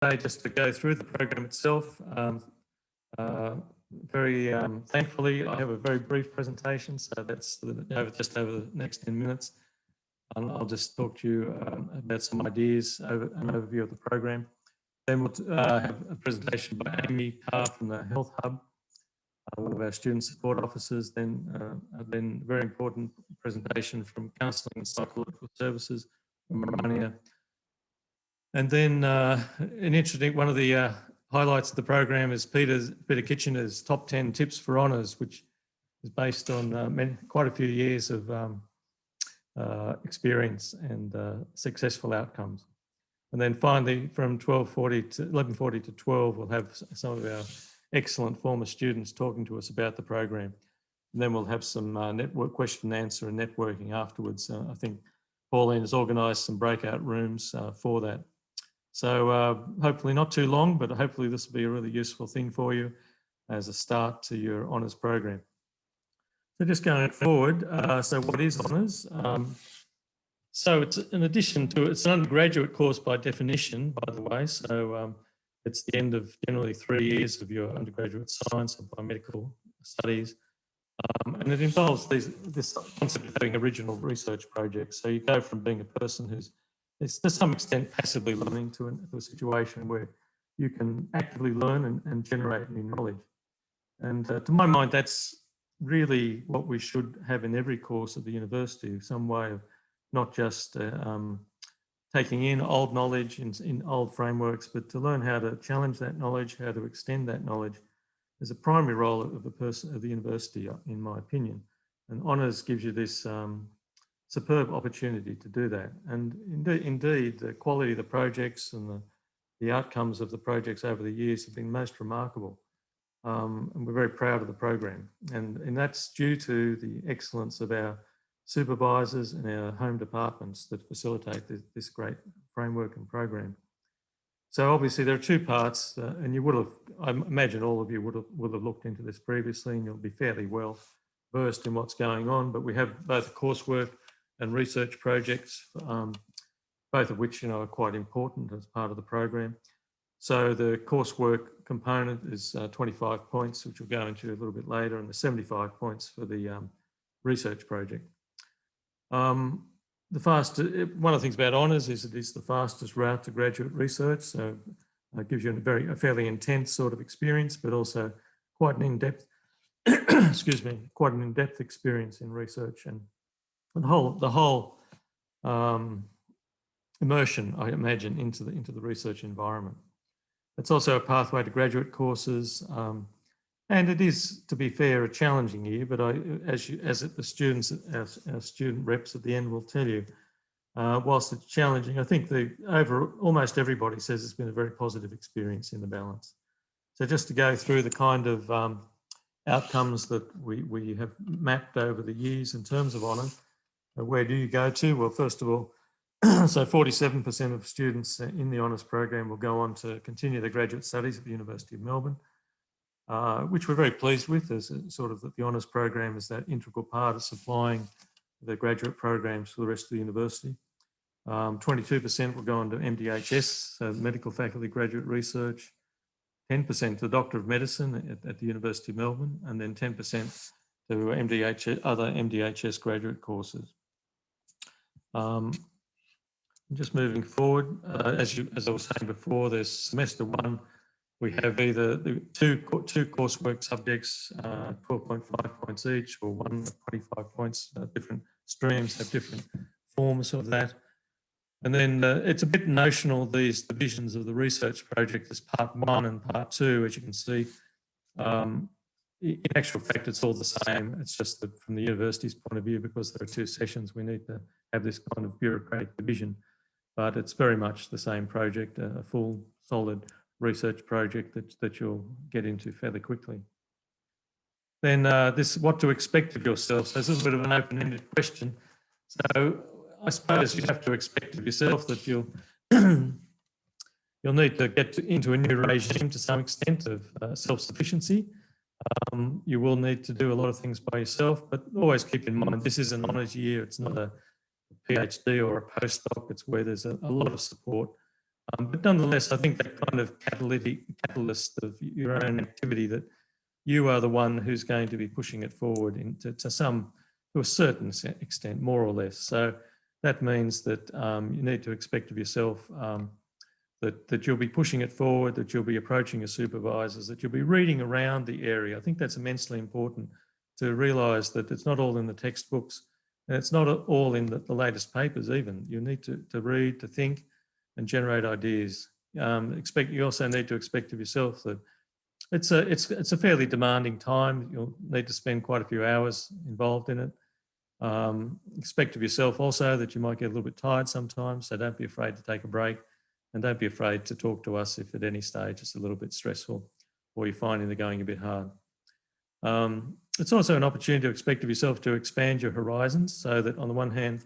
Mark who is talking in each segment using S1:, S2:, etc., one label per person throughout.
S1: today just to go through the program itself. Thankfully, I have a very brief presentation, so that's just over the next 10 minutes. I'll just talk to you about some ideas, an overview of the program. Then we'll have a presentation by Amy Carr from the Health Hub, one of our student support officers. Then a very important presentation from Counselling and Psychological Services from Marania. And then one of the highlights of the program is Peter Kitchener's top 10 tips for honours, which is based on quite a few years of experience and successful outcomes. And then finally, from 11:40 to 12, we'll have some of our excellent former students talking to us about the program. And then we'll have some network question and answer and networking afterwards. I think Pauline has organised some breakout rooms for that. So hopefully not too long, but hopefully this will be a really useful thing for you as a start to your honours program. So just going forward, so what is honours? So it's in addition to, it's an undergraduate course by definition, by the way. So it's the end of generally 3 years of your undergraduate science or biomedical studies. And it involves this concept of having original research projects. So you go from being a person who's to some extent passively learning to a situation where you can actively learn and generate new knowledge. And to my mind, that's really what we should have in every course at the university, some way of not just taking in old knowledge in old frameworks, but to learn how to challenge that knowledge, how to extend that knowledge is a primary role of the university, in my opinion. And honours gives you this superb opportunity to do that. And indeed, the quality of the projects and the outcomes of the projects over the years have been most remarkable. And we're very proud of the program. And that's due to the excellence of our supervisors and our home departments that facilitate this great framework and program. So obviously there are two parts, and you would have, I imagine all of you would have looked into this previously, and you'll be fairly well versed in what's going on, but we have both coursework and research projects, both of which are quite important as part of the program. So the coursework component is 25 points, which we'll go into a little bit later, and the 75 points for the research project. One of the things about honours is it is the fastest route to graduate research, so it gives you a fairly intense sort of experience, but also quite an in-depth, quite an in-depth experience in research and the whole immersion, I imagine, into the research environment. It's also a pathway to graduate courses, and it is, to be fair, a challenging year. But our student reps at the end will tell you, whilst it's challenging, I think almost everybody says it's been a very positive experience in the balance. So just to go through the kind of outcomes that we have mapped over the years in terms of honour. Where do you go to? Well, first of all, so 47% of students in the honours program will go on to continue their graduate studies at the University of Melbourne, which we're very pleased with, as sort of the honours program is that integral part of supplying the graduate programs for the rest of the university. 22% will go on to MDHS, so medical faculty graduate research, 10% to Doctor of Medicine at the University of Melbourne, and then 10% to other MDHS graduate courses. Just moving forward, as I was saying before, there's semester one. We have either the two coursework subjects, 12.5 points each, or 25 points. Different streams have different forms of that. And then it's a bit notional, these divisions of the research project as part one and part two, as you can see. In actual fact, it's all the same. It's just that from the university's point of view, because there are two sessions, we need to have this kind of bureaucratic division. But it's very much the same project, a full, solid research project that you'll get into fairly quickly. Then what to expect of yourself. So this is a bit of an open-ended question. So I suppose you have to expect of yourself that you'll need to get into a new regime to some extent of self-sufficiency. You will need to do a lot of things by yourself, but always keep in mind this is an honours year. It's not a PhD or a postdoc. It's where there's a lot of support But nonetheless, I think that kind of catalyst of your own activity, that you are the one who's going to be pushing it forward to a certain extent, more or less. So that means that you need to expect of yourself that you'll be pushing it forward, that you'll be approaching your supervisors, that you'll be reading around the area. I think that's immensely important, to realise that it's not all in the textbooks, and it's not all in the latest papers even. You need to read, to think and generate ideas. You also need to expect of yourself that it's a fairly demanding time. You'll need to spend quite a few hours involved in it. Expect of yourself also that you might get a little bit tired sometimes, so don't be afraid to take a break, and don't be afraid to talk to us if at any stage it's a little bit stressful or you're finding the going a bit hard. It's also an opportunity to expect of yourself to expand your horizons, so that on the one hand,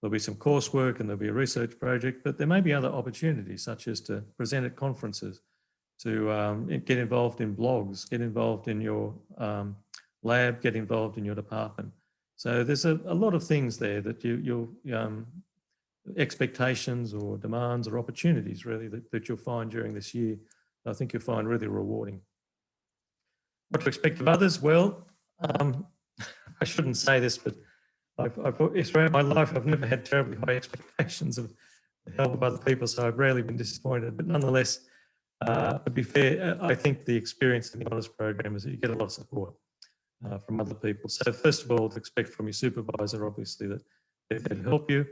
S1: there'll be some coursework and there'll be a research project, but there may be other opportunities, such as to present at conferences, to get involved in blogs, get involved in your lab, get involved in your department. So there's a lot of things there that you'll expectations or demands or opportunities really that you'll find during this year. I think you'll find really rewarding. What to expect of others? Well, I shouldn't say this, but throughout my life, I've never had terribly high expectations of the help of other people, so I've rarely been disappointed. But nonetheless, to be fair, I think the experience in the honours program is that you get a lot of support from other people. So first of all, to expect from your supervisor, obviously, that they'll help you,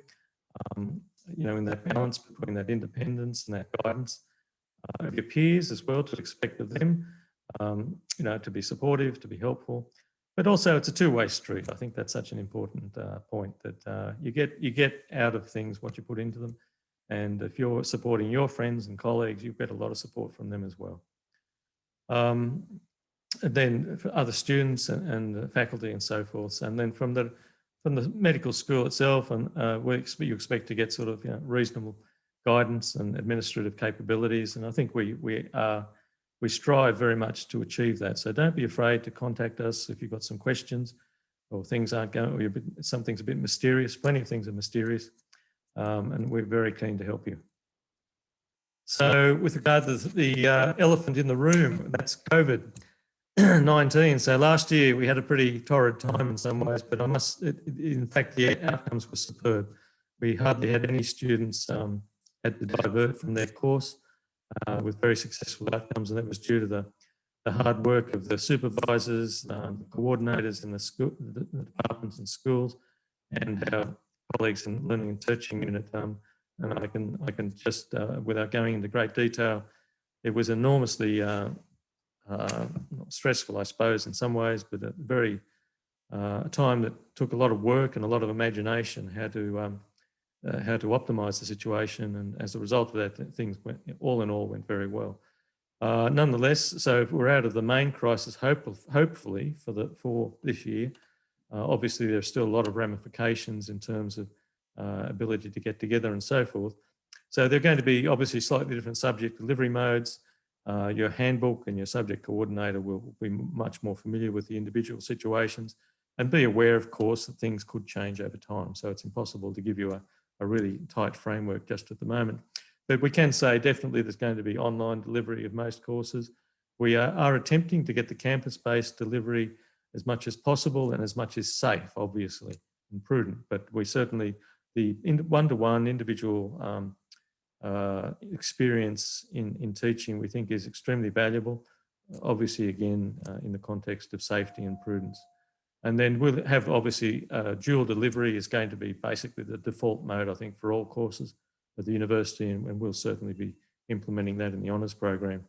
S1: in that balance between that independence and that guidance. Of your peers as well, to expect of them, to be supportive, to be helpful. But also it's a two-way street. I think that's such an important point, that you get out of things what you put into them. And if you're supporting your friends and colleagues, you get a lot of support from them as well. And then for other students and faculty and so forth. And then from the medical school itself, and you expect to get sort of reasonable guidance and administrative capabilities. And I think we strive very much to achieve that. So don't be afraid to contact us if you've got some questions or things aren't going, or something's a bit mysterious. Plenty of things are mysterious, and we're very keen to help you. So with regard to the elephant in the room, that's COVID-19. So last year we had a pretty torrid time in some ways, but in fact, the outcomes were superb. We hardly had any students had to divert from their course with very successful outcomes, and that was due to the hard work of the supervisors, the coordinators in the departments and schools, and our colleagues in Learning and Teaching Unit. And I can just, without going into great detail, it was enormously stressful, I suppose, in some ways, but a time that took a lot of work and a lot of imagination, how to optimise the situation, and as a result of that, things all in all went very well. Nonetheless, so if we're out of the main crisis, hopefully for this year, obviously there's still a lot of ramifications in terms of ability to get together and so forth. So they're going to be obviously slightly different subject delivery modes. Your handbook and your subject coordinator will be much more familiar with the individual situations, and be aware, of course, that things could change over time. So it's impossible to give you a really tight framework just at the moment. But we can say definitely there's going to be online delivery of most courses. We are attempting to get the campus-based delivery as much as possible and as much as safe, obviously, and prudent. But we certainly, the one-to-one individual experience in teaching, we think is extremely valuable. Obviously, again, in the context of safety and prudence. And then we'll have obviously dual delivery is going to be basically the default mode, I think, for all courses at the university, and we'll certainly be implementing that in the honours program.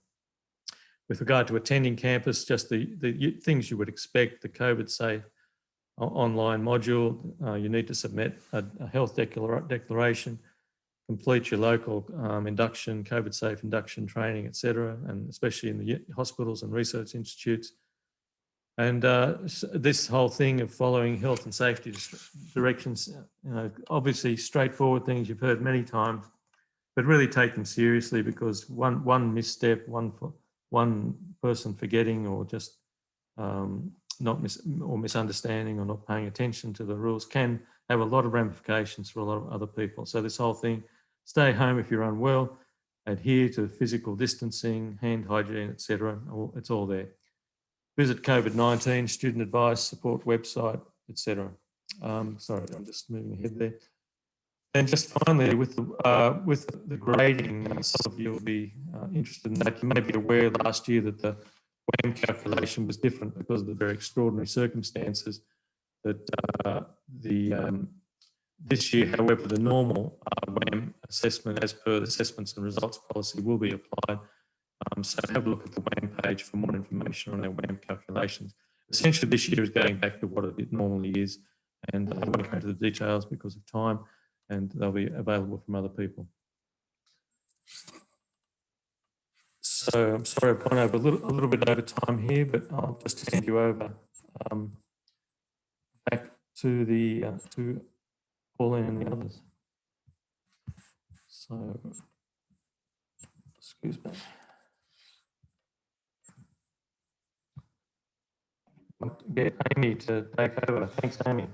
S1: With regard to attending campus, just the things you would expect, the COVID-safe online module, you need to submit a health declaration, complete your local induction, COVID-safe induction training, etc., and especially in the hospitals and research institutes. And this whole thing of following health and safety directions, obviously straightforward things you've heard many times, but really take them seriously, because one misstep, one person forgetting, or just misunderstanding or not paying attention to the rules can have a lot of ramifications for a lot of other people. So this whole thing, stay home if you're unwell, adhere to physical distancing, hand hygiene, etc. It's all there. Visit COVID-19 student advice support website, etc. Sorry, I'm just moving ahead there. And just finally, with the grading, some of you will be interested in that. You may be aware last year that the WAM calculation was different because of the very extraordinary circumstances that this year, however, the normal WAM assessment as per the assessments and results policy will be applied. So have a look at the WAM page for more information on our WAM calculations. Essentially, this year is going back to what it normally is, and I won't go into the details because of time, and they'll be available from other people. So I'm sorry I've gone over a little bit over time here, but I'll just hand you over back to the to Pauline and the others. So, excuse me. I'll get Amy to take over. Thanks, Amy.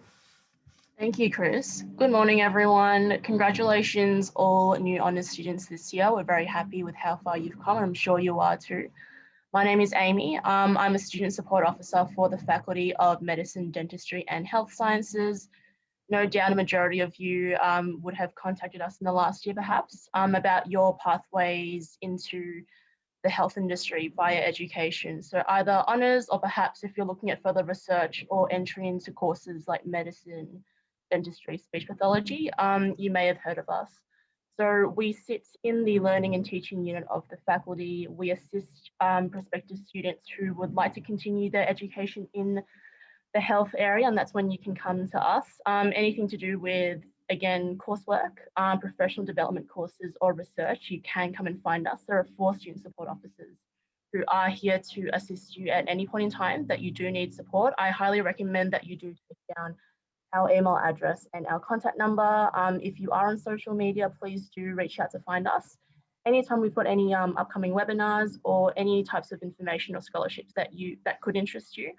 S2: Thank you, Chris. Good morning, everyone. Congratulations, all new honours students this year. We're very happy with how far you've come. I'm sure you are too. My name is Amy. I'm a student support officer for the Faculty of Medicine, Dentistry and Health Sciences. No doubt a majority of you would have contacted us in the last year, perhaps, about your pathways into the health industry via education. So either honours or perhaps if you're looking at further research or entry into courses like medicine, dentistry, speech pathology, you may have heard of us. So we sit in the learning and teaching unit of the faculty. We assist prospective students who would like to continue their education in the health area, and that's when you can come to us. Anything to do with, again, coursework, professional development courses or research, you can come and find us. There are 4 student support officers who are here to assist you at any point in time that you do need support. I highly recommend that you do take down our email address and our contact number. If you are on social media, please do reach out to find us. Anytime we've got any upcoming webinars or any types of information or scholarships that could interest you,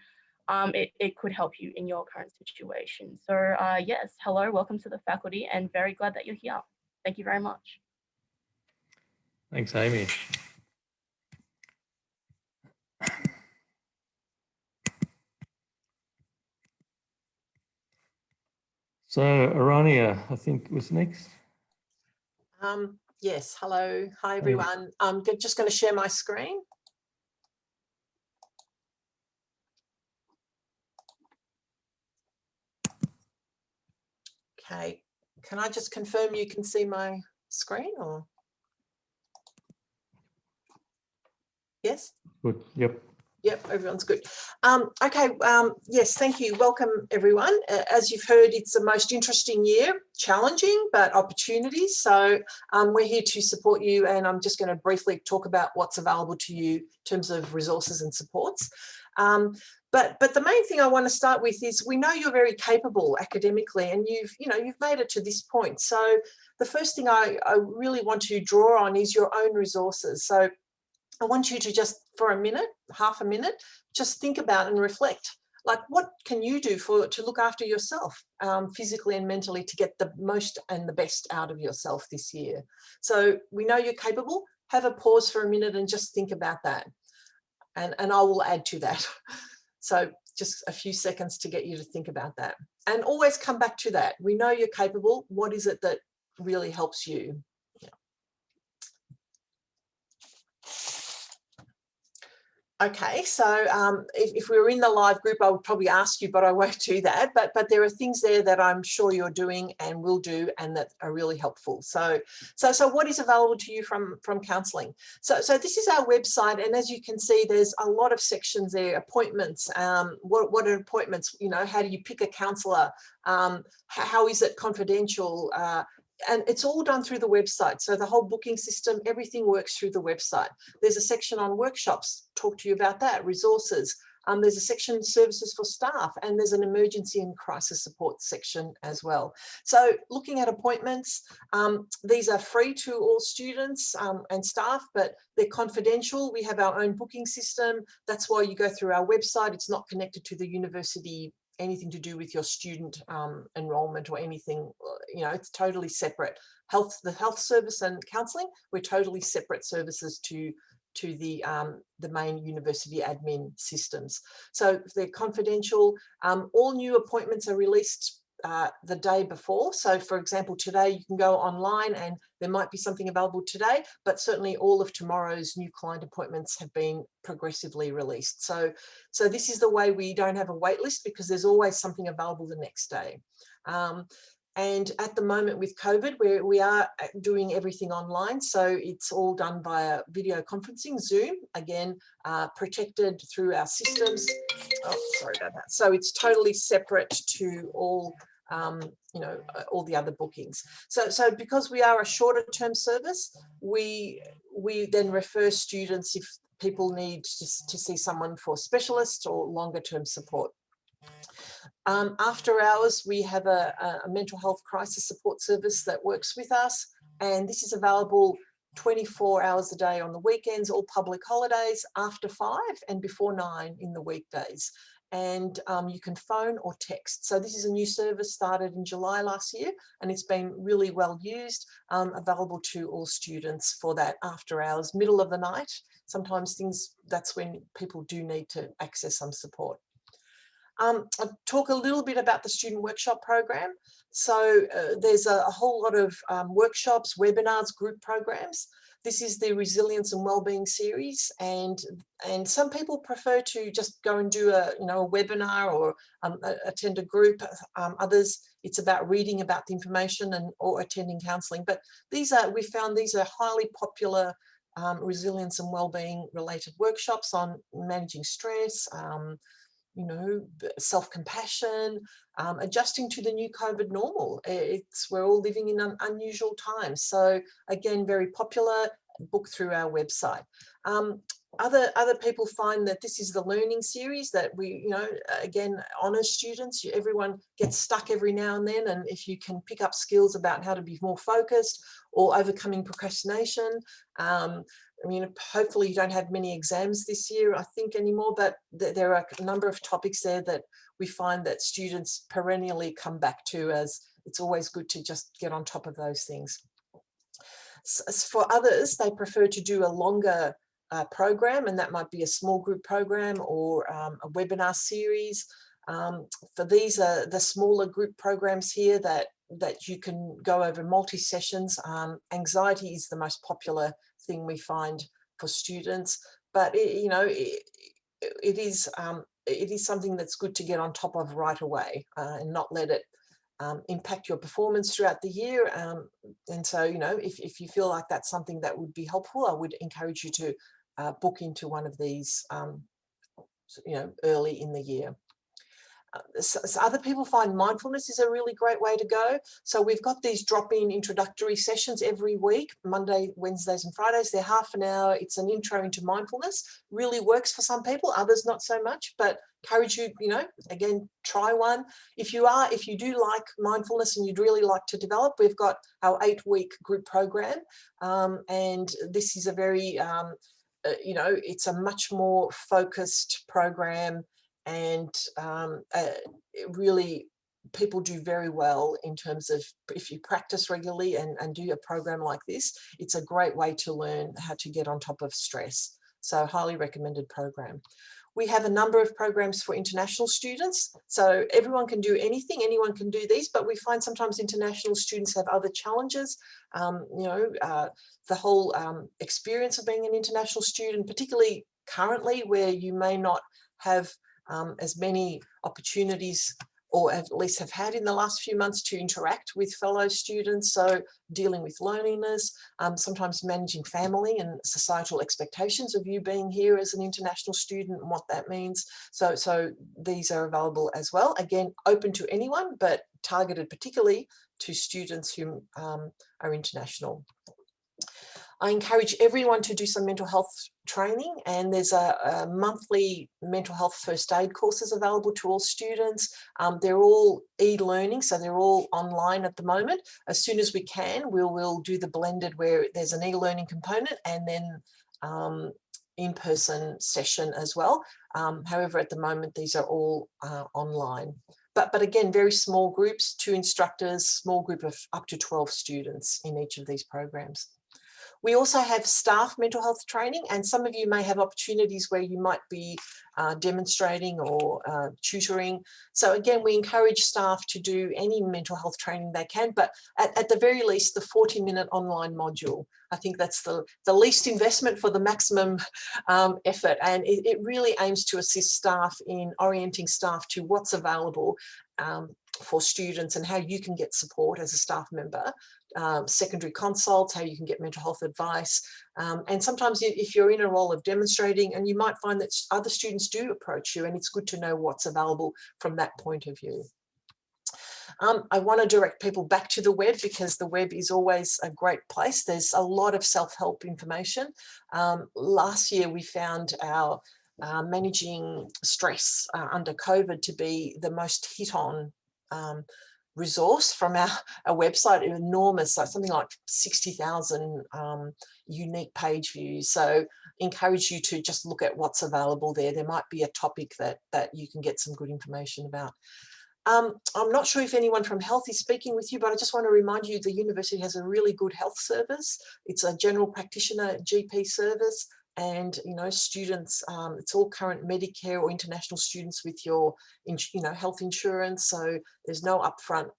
S2: it could help you in your current situation. So yes, hello, welcome to the faculty, and very glad that you're here. Thank you very much.
S1: Thanks, Amy. So Arania, I think, was next.
S3: Yes, hello. Hi, everyone. I'm just going to share my screen. Okay, can I just confirm you can see my screen, or? Yes?
S1: Good, yep.
S3: Yep, everyone's good. Okay, yes, thank you. Welcome, everyone. As you've heard, it's the most interesting year, challenging, but opportunities. So we're here to support you, and I'm just going to briefly talk about what's available to you in terms of resources and supports. But the main thing I want to start with is we know you're very capable academically, and you've made it to this point. So the first thing I really want to draw on is your own resources. So I want you to just, for a minute, half a minute, just think about and reflect. Like, what can you do to look after yourself physically and mentally to get the most and the best out of yourself this year? So we know you're capable. Have a pause for a minute and just think about that. And I will add to that. So just a few seconds to get you to think about that. And always come back to that. We know you're capable. What is it that really helps you? Okay, so if we were in the live group, I would probably ask you, but I won't do that. But there are things there that I'm sure you're doing and will do, and that are really helpful. So what is available to you from counselling? So this is our website, and as you can see, there's a lot of sections there. Appointments. What are appointments? You know, how do you pick a counsellor? How is it confidential? And it's all done through the website. So the whole booking system, everything works through the website. There's a section on workshops, talk to you about that, resources. There's a section services for staff, and there's an emergency and crisis support section as well. So looking at appointments, these are free to all students and staff, but they're confidential. We have our own booking system. That's why you go through our website. It's not connected to the university anything to do with your student enrollment or anything. You know, it's totally separate. The health service and counselling, we're totally separate services to the main university admin systems. So they're confidential. All new appointments are released the day before. So for example, today you can go online and there might be something available today, but certainly all of tomorrow's new client appointments have been progressively released. So this is the way we don't have a wait list, because there's always something available the next day. And at the moment with COVID, we are doing everything online. So it's all done via video conferencing, Zoom, again, protected through our systems. Oh, sorry about that. So it's totally separate to all, you know, all the other bookings. So because we are a shorter term service, we then refer students if people need to see someone for specialist or longer term support. After hours, we have a mental health crisis support service that works with us, and this is available 24 hours a day on the weekends, all public holidays, after 5 and before 9 in the weekdays. And you can phone or text. So this is a new service started in July last year, and it's been really well used, available to all students for that after hours, middle of the night. Sometimes that's when people do need to access some support. I'll talk a little bit about the student workshop program. So there's a whole lot of workshops, webinars, group programs. This is the Resilience and Wellbeing series, and some people prefer to just go and do a webinar or attend a group. Others, it's about reading about the information or attending counselling. But we found these are highly popular resilience and wellbeing related workshops on managing stress, self-compassion, adjusting to the new COVID normal. We're all living in unusual times. So again, very popular, book through our website. Other people find that this is the learning series that we, again, honours students. Everyone gets stuck every now and then, and if you can pick up skills about how to be more focused or overcoming procrastination, hopefully you don't have many exams this year, I think, anymore, but there are a number of topics there that we find that students perennially come back to, as it's always good to just get on top of those things. As for others, they prefer to do a longer program, and that might be a small group program or a webinar series. For these are the smaller group programs here that you can go over multi-sessions. Anxiety is the most popular thing we find for students, but it is something that's good to get on top of right away and not let it impact your performance throughout the year. And so, if you feel like that's something that would be helpful, I would encourage you to book into one of these, early in the year. So other people find mindfulness is a really great way to go. So we've got these drop-in introductory sessions every week, Monday, Wednesdays and Fridays. They're half an hour. It's an intro into mindfulness. Really works for some people, others not so much, but encourage you, again, try one. If you do like mindfulness and you'd really like to develop, we've got our 8-week group program. And this is a very, it's a much more focused program. And really, people do very well in terms of, if you practice regularly and do a program like this, it's a great way to learn how to get on top of stress. So highly recommended program. We have a number of programs for international students. So everyone can do anything, anyone can do these, but we find sometimes international students have other challenges. The whole experience of being an international student, particularly currently where you may not have as many opportunities, or at least have had in the last few months, to interact with fellow students. So dealing with loneliness, sometimes managing family and societal expectations of you being here as an international student and what that means. So these are available as well. Again, open to anyone, but targeted particularly to students who are international. I encourage everyone to do some mental health training, and there's a monthly mental health first aid courses available to all students. They're all e-learning, so they're all online at the moment. As soon as we can, we'll do the blended where there's an e-learning component and then in-person session as well. However, at the moment, these are all online. But again, very small groups, 2 instructors, small group of up to 12 students in each of these programs. We also have staff mental health training, and some of you may have opportunities where you might be demonstrating or tutoring. So again, we encourage staff to do any mental health training they can, but at the very least, the 40-minute online module. I think that's the least investment for the maximum effort, and it really aims to assist staff in orienting staff to what's available for students and how you can get support as a staff member, secondary consults, how you can get mental health advice. And sometimes if you're in a role of demonstrating, and you might find that other students do approach you, and it's good to know what's available from that point of view. I want to direct people back to the web, because the web is always a great place. There's a lot of self-help information. Last year, we found our managing stress under COVID to be the most hit on resource from our website. Enormous, like something like 60,000 unique page views. So encourage you to just look at what's available there. There might be a topic that you can get some good information about. I'm not sure if anyone from health is speaking with you, but I just want to remind you the university has a really good health service. It's a general practitioner GP service, and students, it's all current Medicare or international students with your health insurance, so there's no upfront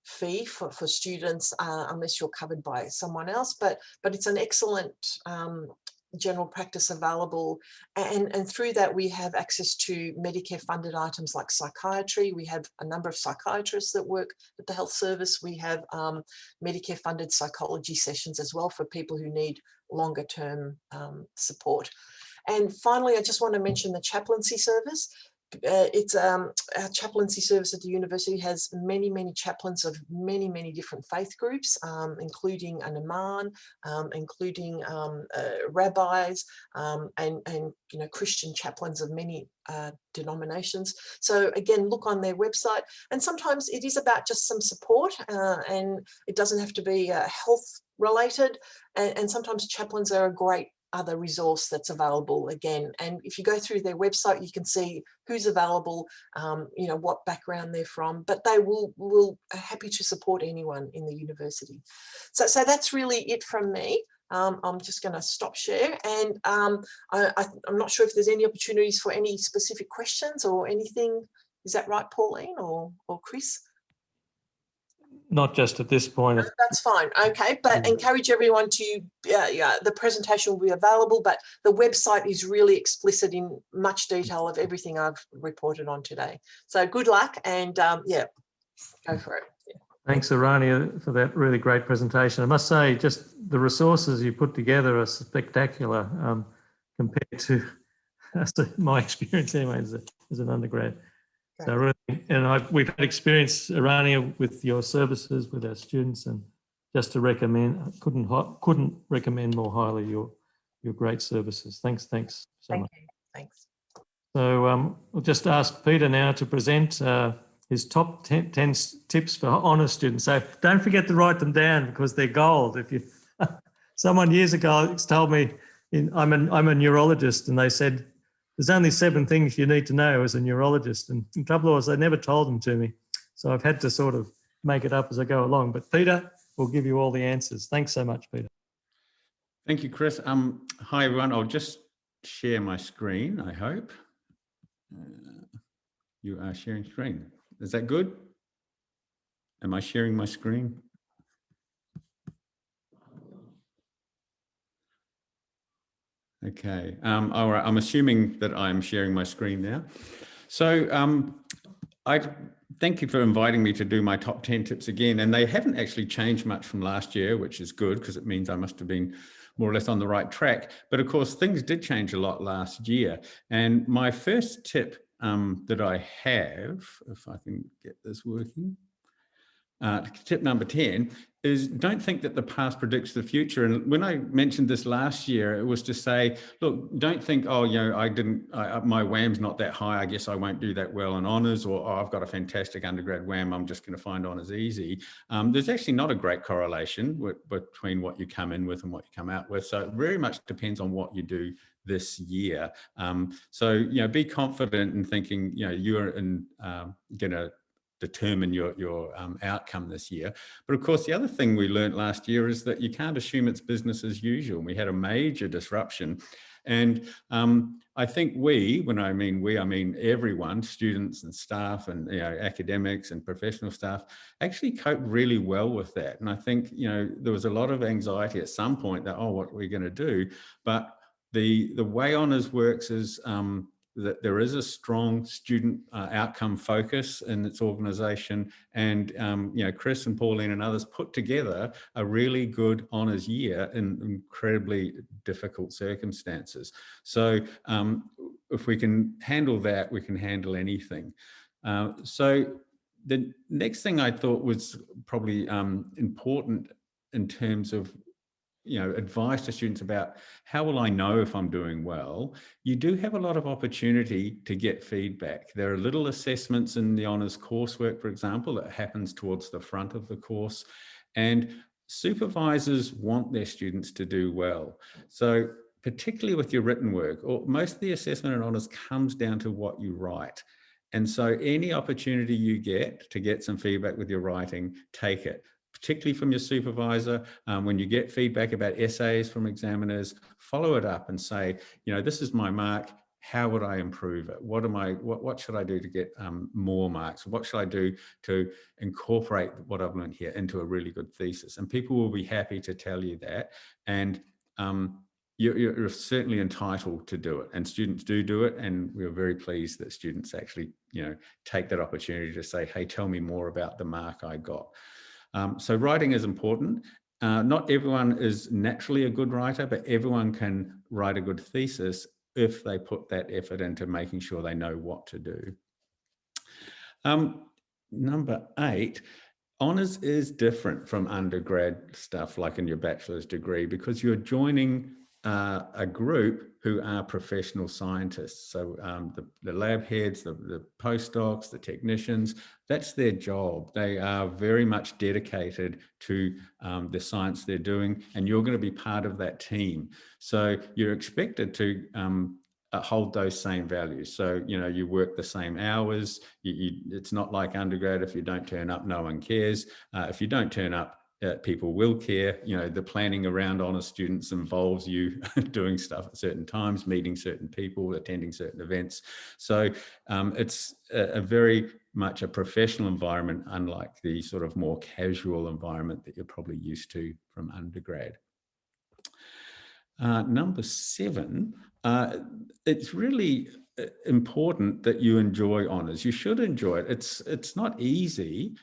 S3: fee for students unless you're covered by someone else, but it's an excellent general practice available, and through that we have access to Medicare funded items like psychiatry. We have a number of psychiatrists that work at the health service. We have Medicare funded psychology sessions as well for people who need longer term support. And finally, I just want to mention the chaplaincy service. It's our chaplaincy service at the university has many chaplains of many different faith groups, including an imam, including rabbis, and Christian chaplains of many denominations. So again, look on their website, and sometimes it is about just some support, and it doesn't have to be health related, and sometimes chaplains are a great other resource that's available again. And if you go through their website, you can see who's available, what background they're from, but they will are happy to support anyone in the university. So that's really it from me. I'm just going to stop share, and I'm not sure if there's any opportunities for any specific questions or anything. Is that right, Pauline or Chris?
S1: Not just at this point.
S3: No, that's fine. Okay, but encourage everyone to, the presentation will be available, but the website is really explicit in much detail of everything I've reported on today. So good luck, and go for it. Yeah.
S1: Thanks, Arania, for that really great presentation. I must say, just the resources you put together are spectacular compared to my experience anyway as an undergrad. So really, and we've had experience, Arania, with your services with our students, and just to recommend, couldn't recommend more highly your great services. Thanks so much.
S3: Thank you. Thanks.
S1: So we'll just ask Peter now to present his top 10 tips for honours students. So don't forget to write them down, because they're gold. If you, someone years ago told me, I'm a neurologist, and they said, there's only 7 things you need to know as a neurologist. And the trouble was, they never told them to me. So I've had to sort of make it up as I go along. But Peter will give you all the answers. Thanks so much, Peter.
S4: Thank you, Chris. Hi, everyone. I'll just share my screen, I hope. You are sharing screen. Is that good? Am I sharing my screen? Okay, all right, I'm assuming that I'm sharing my screen now. So I thank you for inviting me to do my top 10 tips again, and they haven't actually changed much from last year, which is good, because it means I must have been more or less on the right track. But of course, things did change a lot last year. And my first tip that I have, if I can get this working, tip number 10 is don't think that the past predicts the future. And when I mentioned this last year, it was to say, look, don't think, oh, you know, my WAM's not that high, I guess I won't do that well in honours, or oh, I've got a fantastic undergrad WAM, I'm just going to find honours easy. There's actually not a great correlation between what you come in with and what you come out with. So it very much depends on what you do this year. So, you know, be confident in thinking, you know, you're going to determine your outcome this year. But of course, the other thing we learned last year is that you can't assume it's business as usual. We had a major disruption. And I think when I mean we, I mean everyone, students and staff and, you know, academics and professional staff actually coped really well with that. And I think, you know, there was a lot of anxiety at some point that, oh, what are we going to do? But the way honours works is that there is a strong student outcome focus in its organisation, and you know, Chris and Pauline and others put together a really good honours year in incredibly difficult circumstances. So if we can handle that, we can handle anything. So the next thing I thought was probably important in terms of, you know, advice to students about how will I know if I'm doing well. You do have a lot of opportunity to get feedback. There are little assessments in the honours coursework, for example, that happens towards the front of the course, and supervisors want their students to do well. So particularly with your written work, or most of the assessment in honours comes down to what you write. And so any opportunity you get to get some feedback with your writing, take it. Particularly from your supervisor, when you get feedback about essays from examiners, follow it up and say, you know, this is my mark. How would I improve it? What should I do to get more marks? What should I do to incorporate what I've learned here into a really good thesis? And people will be happy to tell you that. And you're certainly entitled to do it, and students do it. And we're very pleased that students actually, you know, take that opportunity to say, hey, tell me more about the mark I got. So writing is important. Not everyone is naturally a good writer, but everyone can write a good thesis if they put that effort into making sure they know what to do. Number 8, honours is different from undergrad stuff like in your bachelor's degree, because you're joining a group who are professional scientists. So the lab heads, the postdocs, the technicians, that's their job. They are very much dedicated to the science they're doing, and you're going to be part of that team. So you're expected to hold those same values. So, you know, you work the same hours. It's not like undergrad. If you don't turn up, no one cares. If you don't turn up, people will care. You know, the planning around honours students involves you doing stuff at certain times, meeting certain people, attending certain events. So it's a very much a professional environment, unlike the sort of more casual environment that you're probably used to from undergrad. Number 7, it's really important that you enjoy honours. You should enjoy it. It's not easy,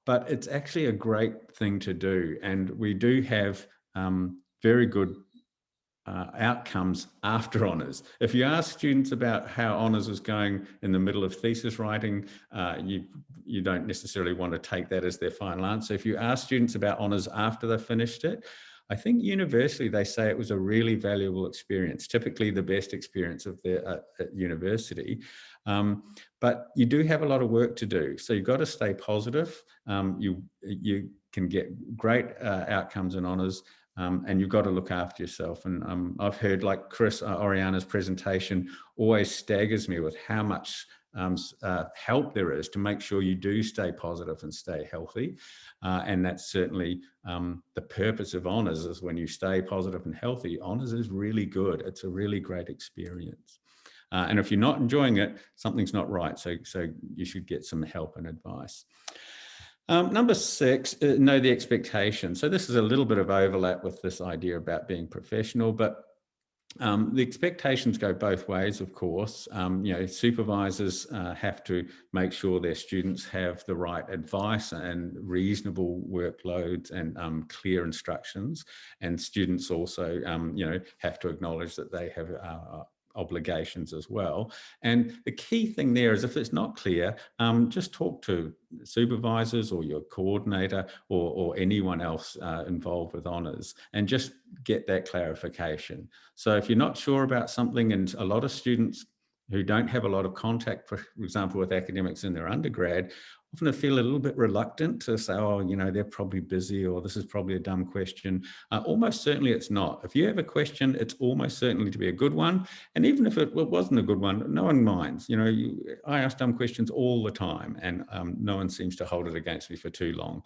S4: but it's actually a great thing to do. And we do have very good outcomes after honours. If you ask students about how honours is going in the middle of thesis writing, you don't necessarily want to take that as their final answer. If you ask students about honours after they've finished it, I think universally they say it was a really valuable experience, typically the best experience of their at university. But you do have a lot of work to do. So you've got to stay positive. You can get great outcomes in honours, and you've got to look after yourself. And I've heard, like Chris Oriana's presentation always staggers me with how much help there is to make sure you do stay positive and stay healthy. And that's certainly the purpose of honours, is when you stay positive and healthy, honours is really good. It's a really great experience. And if you're not enjoying it, something's not right. So you should get some help and advice. Number 6, know the expectation. So this is a little bit of overlap with this idea about being professional, but the expectations go both ways, of course. You know, supervisors have to make sure their students have the right advice and reasonable workloads and clear instructions. And students also, you know, have to acknowledge that they have obligations as well. And the key thing there is if it's not clear, just talk to supervisors or your coordinator or anyone else involved with honours and just get that clarification. So if you're not sure about something, and a lot of students who don't have a lot of contact, for example, with academics in their undergrad, often feel a little bit reluctant to say, oh, you know, they're probably busy, or this is probably a dumb question. Almost certainly it's not. If you have a question, it's almost certainly to be a good one. And even if it wasn't a good one, no one minds. You know, I ask dumb questions all the time, and no one seems to hold it against me for too long.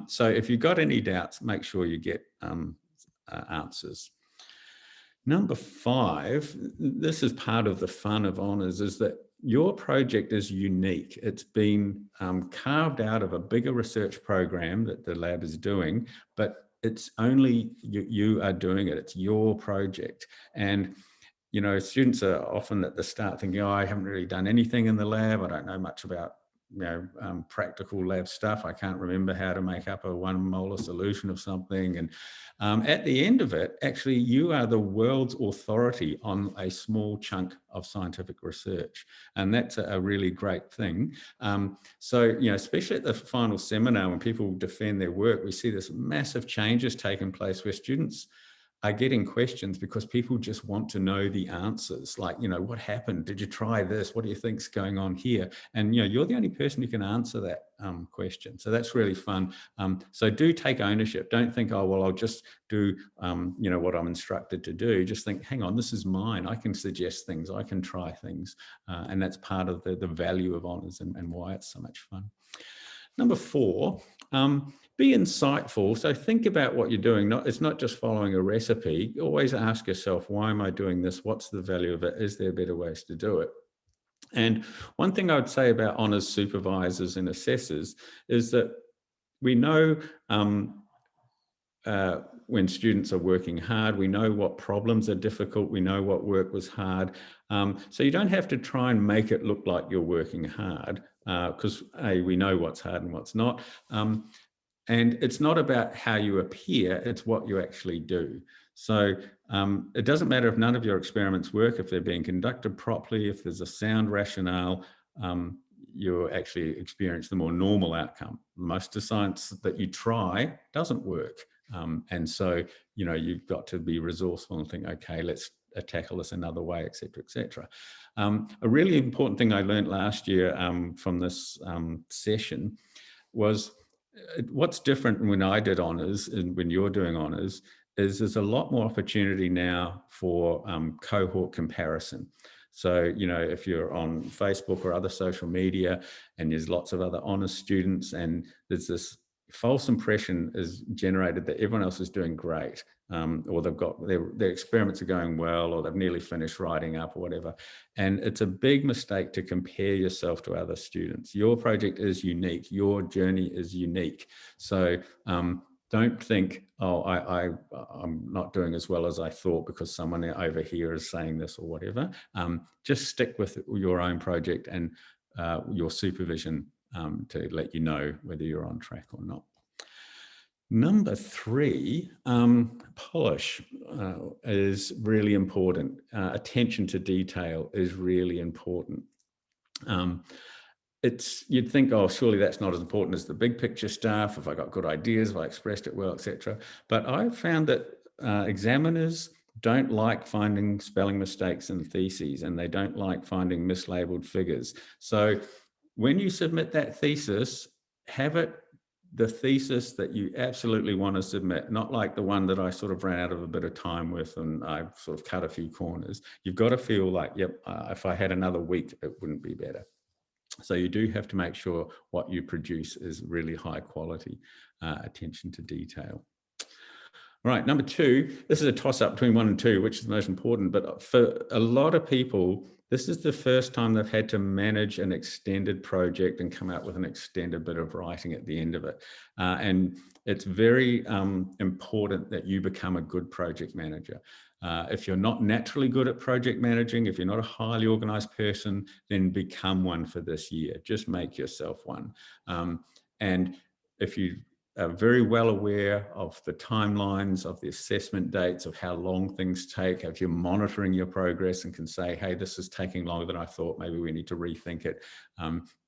S4: So if you've got any doubts, make sure you get answers. Number 5, this is part of the fun of honours, is that your project is unique. It's been carved out of a bigger research program that the lab is doing, but it's only you are doing it. It's your project. And, you know, students are often at the start thinking, oh, I haven't really done anything in the lab. I don't know much about, you know, practical lab stuff. I can't remember how to make up a 1 molar solution of something. And at the end of it, actually, you are the world's authority on a small chunk of scientific research. And that's a really great thing. So, you know, especially at the final seminar, when people defend their work, we see this massive changes taking place where students are getting questions because people just want to know the answers. Like, you know, what happened? Did you try this? What do you think's going on here? And, you know, you're the only person who can answer that question. So that's really fun. So do take ownership. Don't think, oh, well, I'll just do, you know, what I'm instructed to do. Just think, hang on, this is mine. I can suggest things. I can try things. And that's part of the value of honours and why it's so much fun. Number 4, be insightful. So think about what you're doing. It's not just following a recipe. Always ask yourself, why am I doing this? What's the value of it? Is there better ways to do it? And one thing I would say about honours supervisors and assessors is that we know when students are working hard, we know what problems are difficult, we know what work was hard. So you don't have to try and make it look like you're working hard, because we know what's hard and what's not. And it's not about how you appear, it's what you actually do. So it doesn't matter if none of your experiments work, if they're being conducted properly, if there's a sound rationale, you'll actually experience the more normal outcome. Most of the science that you try doesn't work. And so, you know, you've got to be resourceful and think, okay, let's tackle this another way, et cetera, et cetera. A really important thing I learned last year from this session was what's different when I did honours and when you're doing honours is there's a lot more opportunity now for cohort comparison. So, you know, if you're on Facebook or other social media and there's lots of other honours students and there's this false impression is generated that everyone else is doing great, or they've got their experiments are going well, or they've nearly finished writing up or whatever. And it's a big mistake to compare yourself to other students. Your project is unique. Your journey is unique. So don't think, oh, I'm not doing as well as I thought because someone over here is saying this or whatever. Just stick with your own project and your supervision to let you know whether you're on track or not. Number 3, polish is really important. Attention to detail is really important. You'd think, oh, surely that's not as important as the big picture stuff. If I got good ideas, if I expressed it well, etc. But I've found that examiners don't like finding spelling mistakes in theses, and they don't like finding mislabeled figures. So when you submit that thesis, have it the thesis that you absolutely want to submit, not like the one that I sort of ran out of a bit of time with and I sort of cut a few corners. You've got to feel like, yep, if I had another week, it wouldn't be better. So you do have to make sure what you produce is really high quality, attention to detail. All right, number 2, this is a toss-up between 1 and 2, which is the most important, but for a lot of people, this is the first time they've had to manage an extended project and come out with an extended bit of writing at the end of it. And it's very important that you become a good project manager. If you're not naturally good at project managing, if you're not a highly organized person, then become one for this year. Just make yourself one. And if you are very well aware of the timelines, of the assessment dates, of how long things take. If you're monitoring your progress and can say, hey, this is taking longer than I thought, maybe we need to rethink it,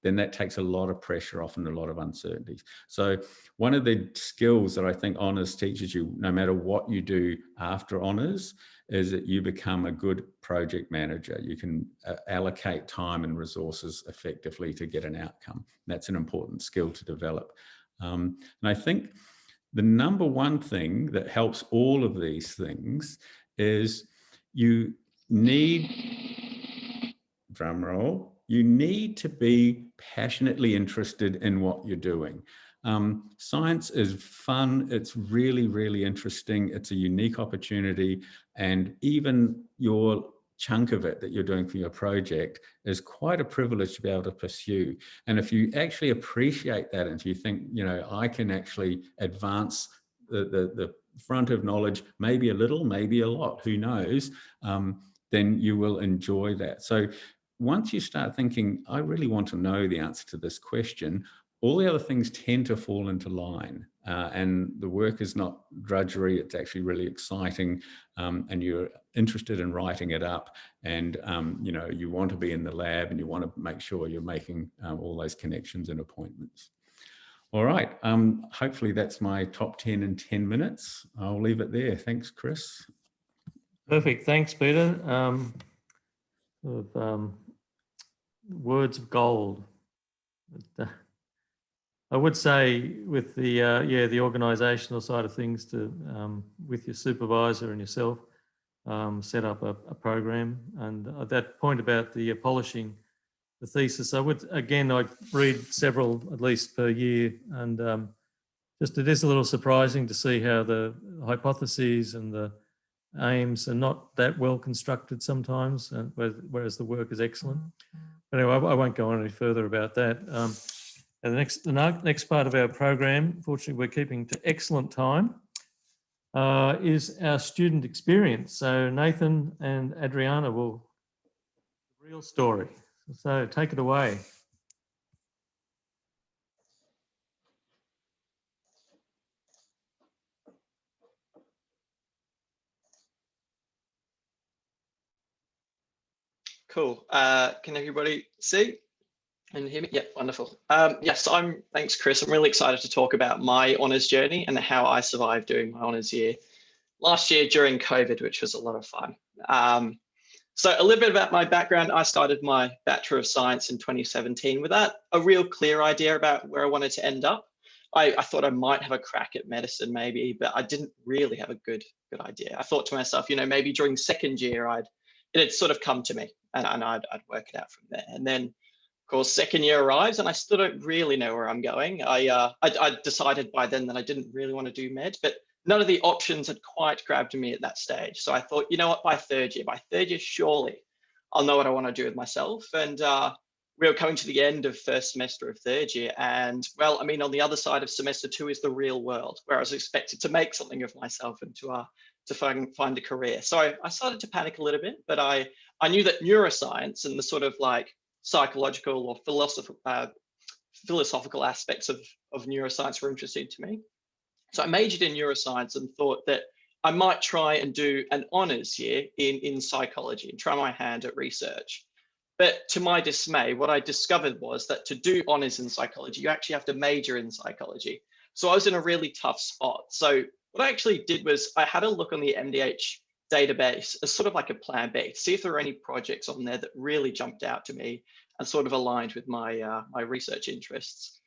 S4: then that takes a lot of pressure off and a lot of uncertainties. So one of the skills that I think honours teaches you, no matter what you do after honours, is that you become a good project manager. You can allocate time and resources effectively to get an outcome. That's an important skill to develop. And I think the number one thing that helps all of these things is you need, drum roll, you need to be passionately interested in what you're doing. Science is fun. It's really, really interesting. It's a unique opportunity. And even your chunk of it that you're doing for your project is quite a privilege to be able to pursue. And if you actually appreciate that, and if you think, you know, I can actually advance the front of knowledge, maybe a little, maybe a lot, who knows, then you will enjoy that. So once you start thinking, I really want to know the answer to this question, all the other things tend to fall into line, and the work is not drudgery. It's actually really exciting, and you're interested in writing it up, and you know, you want to be in the lab and you want to make sure you're making all those connections and appointments. All right, hopefully that's my top 10 in 10 minutes. I'll leave it there. Thanks, Chris.
S1: Perfect. Thanks, Peter. Words of gold. I would say with the the organisational side of things, to with your supervisor and yourself, set up a program. And that point about the polishing the thesis, I would, again, I read several at least per year, and just it is a little surprising to see how the hypotheses and the aims are not that well constructed sometimes, whereas the work is excellent. But anyway, I won't go on any further about that. And the next part of our program, fortunately we're keeping to excellent time, is our student experience. So Nathan and Adriana will, the real story. So take it away.
S5: Cool. Can everybody see and hear me? Yeah, wonderful. Yes, thanks, Chris. I'm really excited to talk about my honours journey and how I survived doing my honours year last year during COVID, which was a lot of fun. So a little bit about my background. I started my Bachelor of Science in 2017 without a real clear idea about where I wanted to end up. I thought I might have a crack at medicine maybe, but I didn't really have a good idea. I thought to myself, you know, maybe during second year, it had sort of come to me, and I'd work it out from there. And then, of course, second year arrives and I still don't really know where I'm going. I decided by then that I didn't really want to do med, but none of the options had quite grabbed me at that stage. So I thought, you know what, by third year, surely I'll know what I want to do with myself. And we were coming to the end of first semester of third year. And well, I mean, on the other side of semester 2 is the real world, where I was expected to make something of myself and to find a career. So I started to panic a little bit, but I knew that neuroscience and the sort of like psychological or philosophical aspects of neuroscience were interesting to me. So I majored in neuroscience and thought that I might try and do an honours year in psychology and try my hand at research. But to my dismay, what I discovered was that to do honours in psychology, you actually have to major in psychology. So I was in a really tough spot. So what I actually did was I had a look on the MDH database as sort of like a plan B, to see if there were any projects on there that really jumped out to me and sort of aligned with my research interests.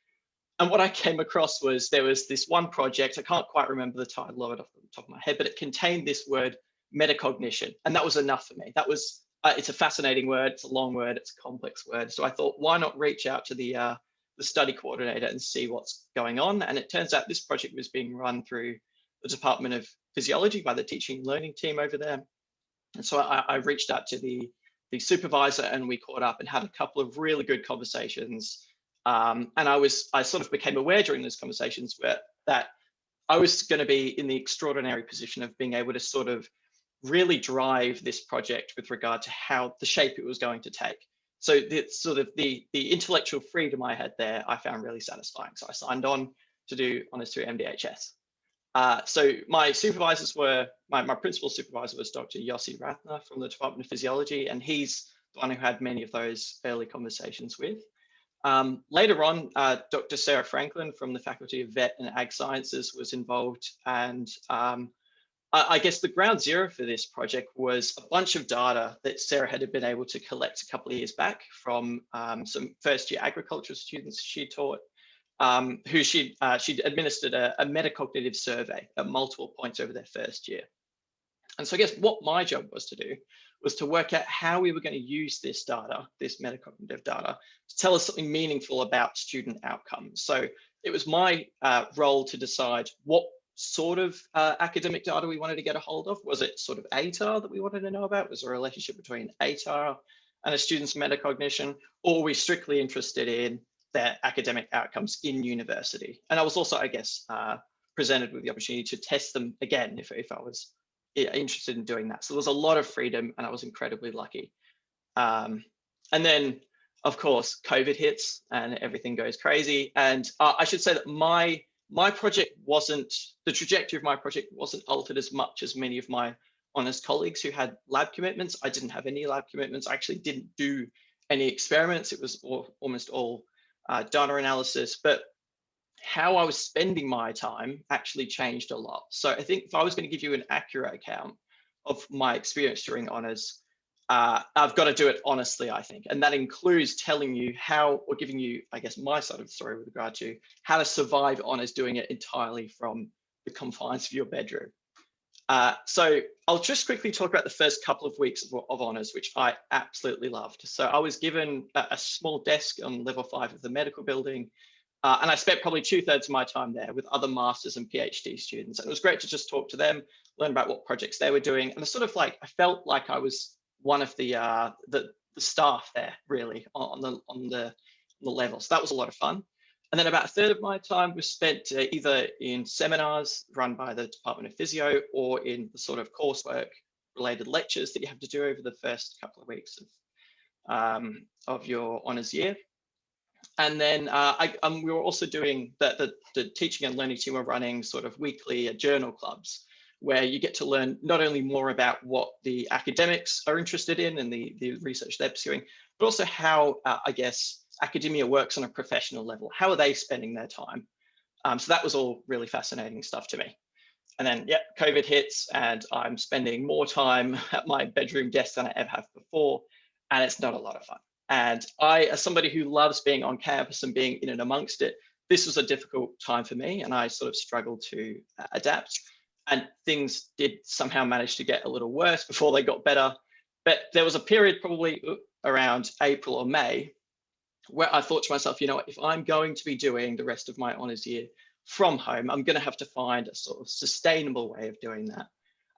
S5: And what I came across was there was this one project, I can't quite remember the title of it off the top of my head, but it contained this word metacognition. And that was enough for me. That was, it's a fascinating word, it's a long word, it's a complex word. So I thought, why not reach out to the study coordinator and see what's going on? And it turns out this project was being run through the Department of Physiology by the teaching and learning team over there. And so I reached out to the supervisor and we caught up and had a couple of really good conversations. And I sort of became aware during those conversations that I was going to be in the extraordinary position of being able to sort of really drive this project with regard to how the shape it was going to take. So the intellectual freedom I had there, I found really satisfying. So I signed on to do honours through MDHS. So my supervisors were, my principal supervisor was Dr. Yossi Rathner from the Department of Physiology, and he's the one who had many of those early conversations with. Later on, Dr. Sarah Franklin from the Faculty of Vet and Ag Sciences was involved, and I guess the ground zero for this project was a bunch of data that Sarah had been able to collect a couple of years back from some first-year agriculture students she taught, who she'd administered a metacognitive survey at multiple points over their first year. And so I guess what my job was to do was to work out how we were going to use this data, this metacognitive data, to tell us something meaningful about student outcomes. So it was my role to decide what sort of academic data we wanted to get a hold of. Was it sort of ATAR that we wanted to know about? Was there a relationship between ATAR and a student's metacognition? Or were we strictly interested in their academic outcomes in university? And I was also, I guess, presented with the opportunity to test them again if I was interested in doing that. So there was a lot of freedom, and I was incredibly lucky. And then, of course, COVID hits and everything goes crazy. And I should say that my project wasn't, the trajectory of my project wasn't altered as much as many of my honours colleagues who had lab commitments. I didn't have any lab commitments. I actually didn't do any experiments. It was almost all data analysis, but how I was spending my time actually changed a lot. So I think if I was going to give you an accurate account of my experience during honours, I've got to do it honestly, I think. And that includes telling you how, or giving you, I guess, my side of the story with regard to how to survive honours doing it entirely from the confines of your bedroom. So I'll just quickly talk about the first couple of weeks of honours, which I absolutely loved. So I was given a small desk on level 5 of the medical building, and I spent probably 2/3 of my time there with other masters and PhD students. And it was great to just talk to them, learn about what projects they were doing. And it's sort of like, I felt like I was one of the staff there, really, on the level. So that was a lot of fun. And then about 1/3 of my time was spent either in seminars run by the Department of Physio or in the sort of coursework related lectures that you have to do over the first couple of weeks of your honours year. And then we were also doing the teaching and learning team were running sort of weekly journal clubs, where you get to learn not only more about what the academics are interested in and the research they're pursuing, but also how, I guess, academia works on a professional level. How are they spending their time? So that was all really fascinating stuff to me. And then, yeah, COVID hits and I'm spending more time at my bedroom desk than I ever have before. And it's not a lot of fun. And I, as somebody who loves being on campus and being in and amongst it, this was a difficult time for me, and I sort of struggled to adapt. And things did somehow manage to get a little worse before they got better. But there was a period probably around April or May where I thought to myself, you know what, if I'm going to be doing the rest of my honours year from home, I'm going to have to find a sort of sustainable way of doing that.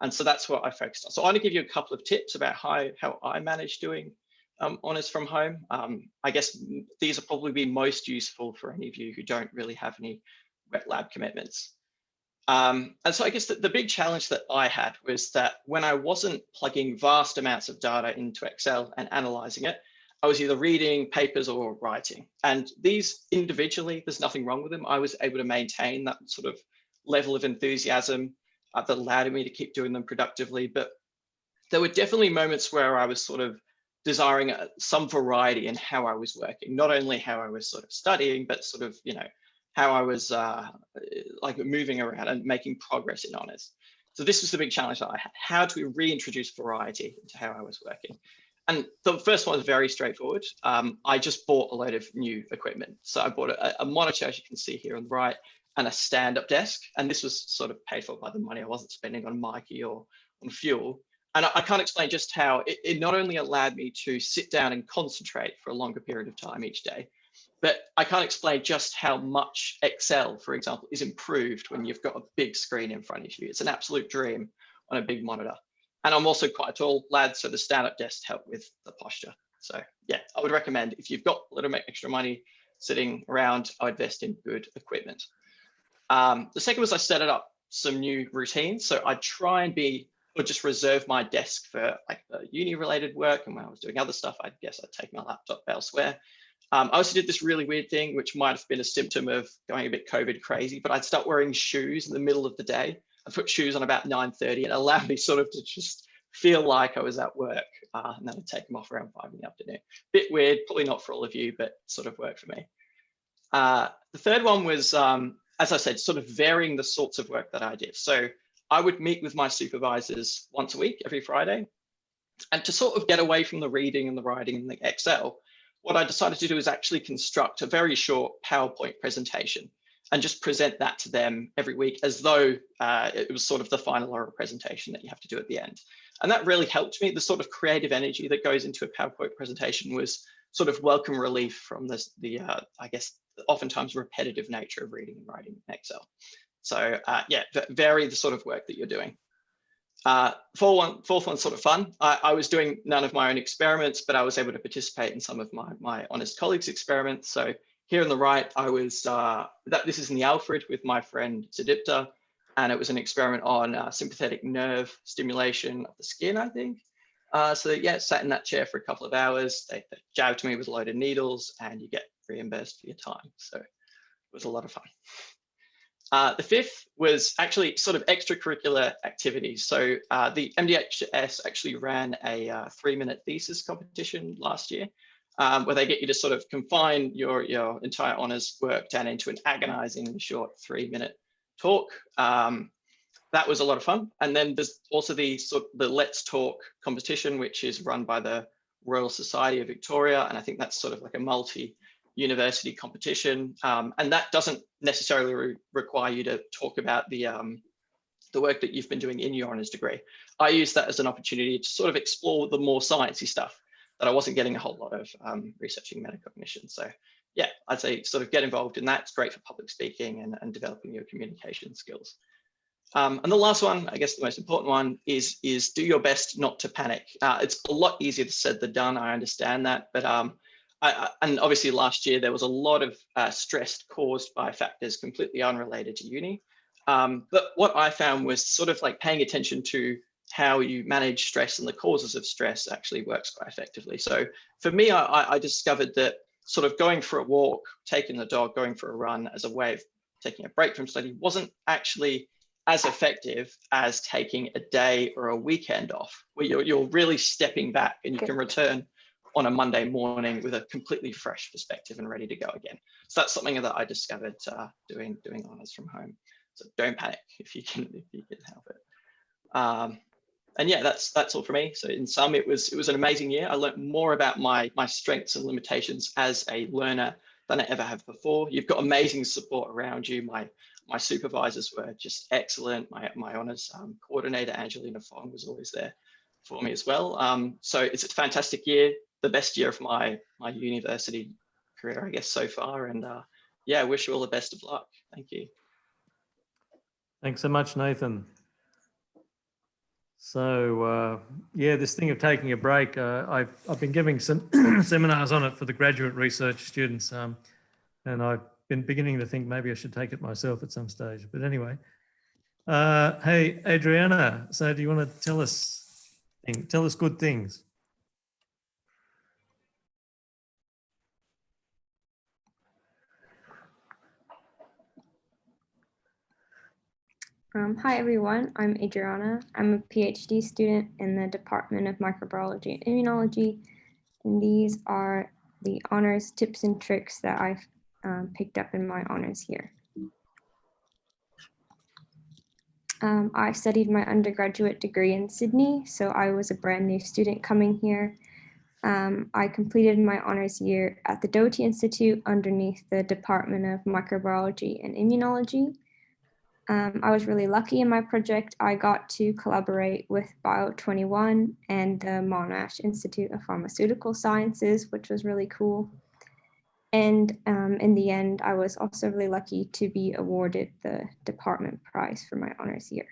S5: And so that's what I focused on. So I want to give you a couple of tips about how I manage doing honours from home. I guess these will probably be most useful for any of you who don't really have any wet lab commitments. And so I guess the big challenge that I had was that when I wasn't plugging vast amounts of data into Excel and analysing it, I was either reading papers or writing. And these individually, there's nothing wrong with them. I was able to maintain that sort of level of enthusiasm that allowed me to keep doing them productively. But there were definitely moments where I was sort of desiring some variety in how I was working, not only how I was sort of studying, but sort of, you know, how I was like moving around and making progress in honours. So this was the big challenge that I had. How do we reintroduce variety into how I was working? And the first one was very straightforward. I just bought a load of new equipment. So I bought a monitor, as you can see here on the right, and a stand-up desk. And this was sort of paid for by the money I wasn't spending on Mikey or on fuel. And I can't explain just how it not only allowed me to sit down and concentrate for a longer period of time each day, but I can't explain just how much Excel, for example, is improved when you've got a big screen in front of you. It's an absolute dream on a big monitor. And I'm also quite a tall lad, so the stand-up desk helped with the posture. So yeah, I would recommend if you've got a little bit extra money sitting around, I would invest in good equipment. The second was I set it up some new routines. So I try and just reserve my desk for like uni-related work, and when I was doing other stuff, I guess I'd take my laptop elsewhere. I also did this really weird thing, which might have been a symptom of going a bit COVID crazy, but I'd start wearing shoes in the middle of the day. I put shoes on about 9:30 and it allowed me sort of to just feel like I was at work, and then I'd take them off around 5 in the afternoon. Bit weird, probably not for all of you, but sort of worked for me. The third one was, as I said, sort of varying the sorts of work that I did. So I would meet with my supervisors once a week, every Friday. And to sort of get away from the reading and the writing and the Excel, what I decided to do is actually construct a very short PowerPoint presentation and just present that to them every week as though it was sort of the final oral presentation that you have to do at the end. And that really helped me. The sort of creative energy that goes into a PowerPoint presentation was sort of welcome relief from I guess, oftentimes repetitive nature of reading and writing in Excel. So yeah, vary the sort of work that you're doing. Fourth one's sort of fun. I was doing none of my own experiments, but I was able to participate in some of my honest colleagues' experiments. So here on the right, I was, this is in the Alfred with my friend Sudipta, and it was an experiment on sympathetic nerve stimulation of the skin, I think. So yeah, sat in that chair for a couple of hours. They jabbed me with a load of needles and you get reimbursed for your time. So it was a lot of fun. The fifth was actually sort of extracurricular activities. So the MDHS actually ran a 3-minute thesis competition last year, where they get you to sort of confine your entire honours work down into an agonizingly short 3-minute talk. That was a lot of fun. And then there's also the Let's Talk competition, which is run by the Royal Society of Victoria. And I think that's sort of like a multi-university competition. And that doesn't necessarily require you to talk about the work that you've been doing in your honours degree. I use that as an opportunity to sort of explore the more sciencey stuff that I wasn't getting a whole lot of researching metacognition. So yeah, I'd say sort of get involved in that. It's great for public speaking and developing your communication skills. And the last one, I guess the most important one, is do your best not to panic. It's a lot easier said than done, I understand that, but and obviously last year there was a lot of stress caused by factors completely unrelated to uni. But what I found was sort of like paying attention to how you manage stress and the causes of stress actually works quite effectively. So for me, I discovered that sort of going for a walk, taking the dog, going for a run as a way of taking a break from study wasn't actually as effective as taking a day or a weekend off, where you're really stepping back and you can return on a Monday morning with a completely fresh perspective and ready to go again. So that's something that I discovered doing honours from home. So don't panic if you can help it. And yeah, that's all for me. So in sum, it was an amazing year. I learned more about my strengths and limitations as a learner than I ever have before. You've got amazing support around you. My supervisors were just excellent. My honours coordinator, Angelina Fong, was always there for me as well. So it's a fantastic year, the best year of my university career, I guess, so far. And yeah, I wish you all the best of luck. Thank you.
S1: Thanks so much, Nathan. So yeah, this thing of taking a break, I've been giving some seminars on it for the graduate research students, and I've been beginning to think maybe I should take it myself at some stage. But anyway, hey Adriana, so do you want to tell us good things?
S6: Hi everyone, I'm Adriana. I'm a PhD student in the Department of Microbiology and Immunology, and these are the honors tips and tricks that I've picked up in my honors here. I studied my undergraduate degree in Sydney, so I was a brand new student coming here. I completed my honors year at the Doty Institute underneath the Department of Microbiology and Immunology. I was really lucky in my project. I got to collaborate with Bio21 and the Monash Institute of Pharmaceutical Sciences, which was really cool. And in the end, I was also really lucky to be awarded the department prize for my honors year.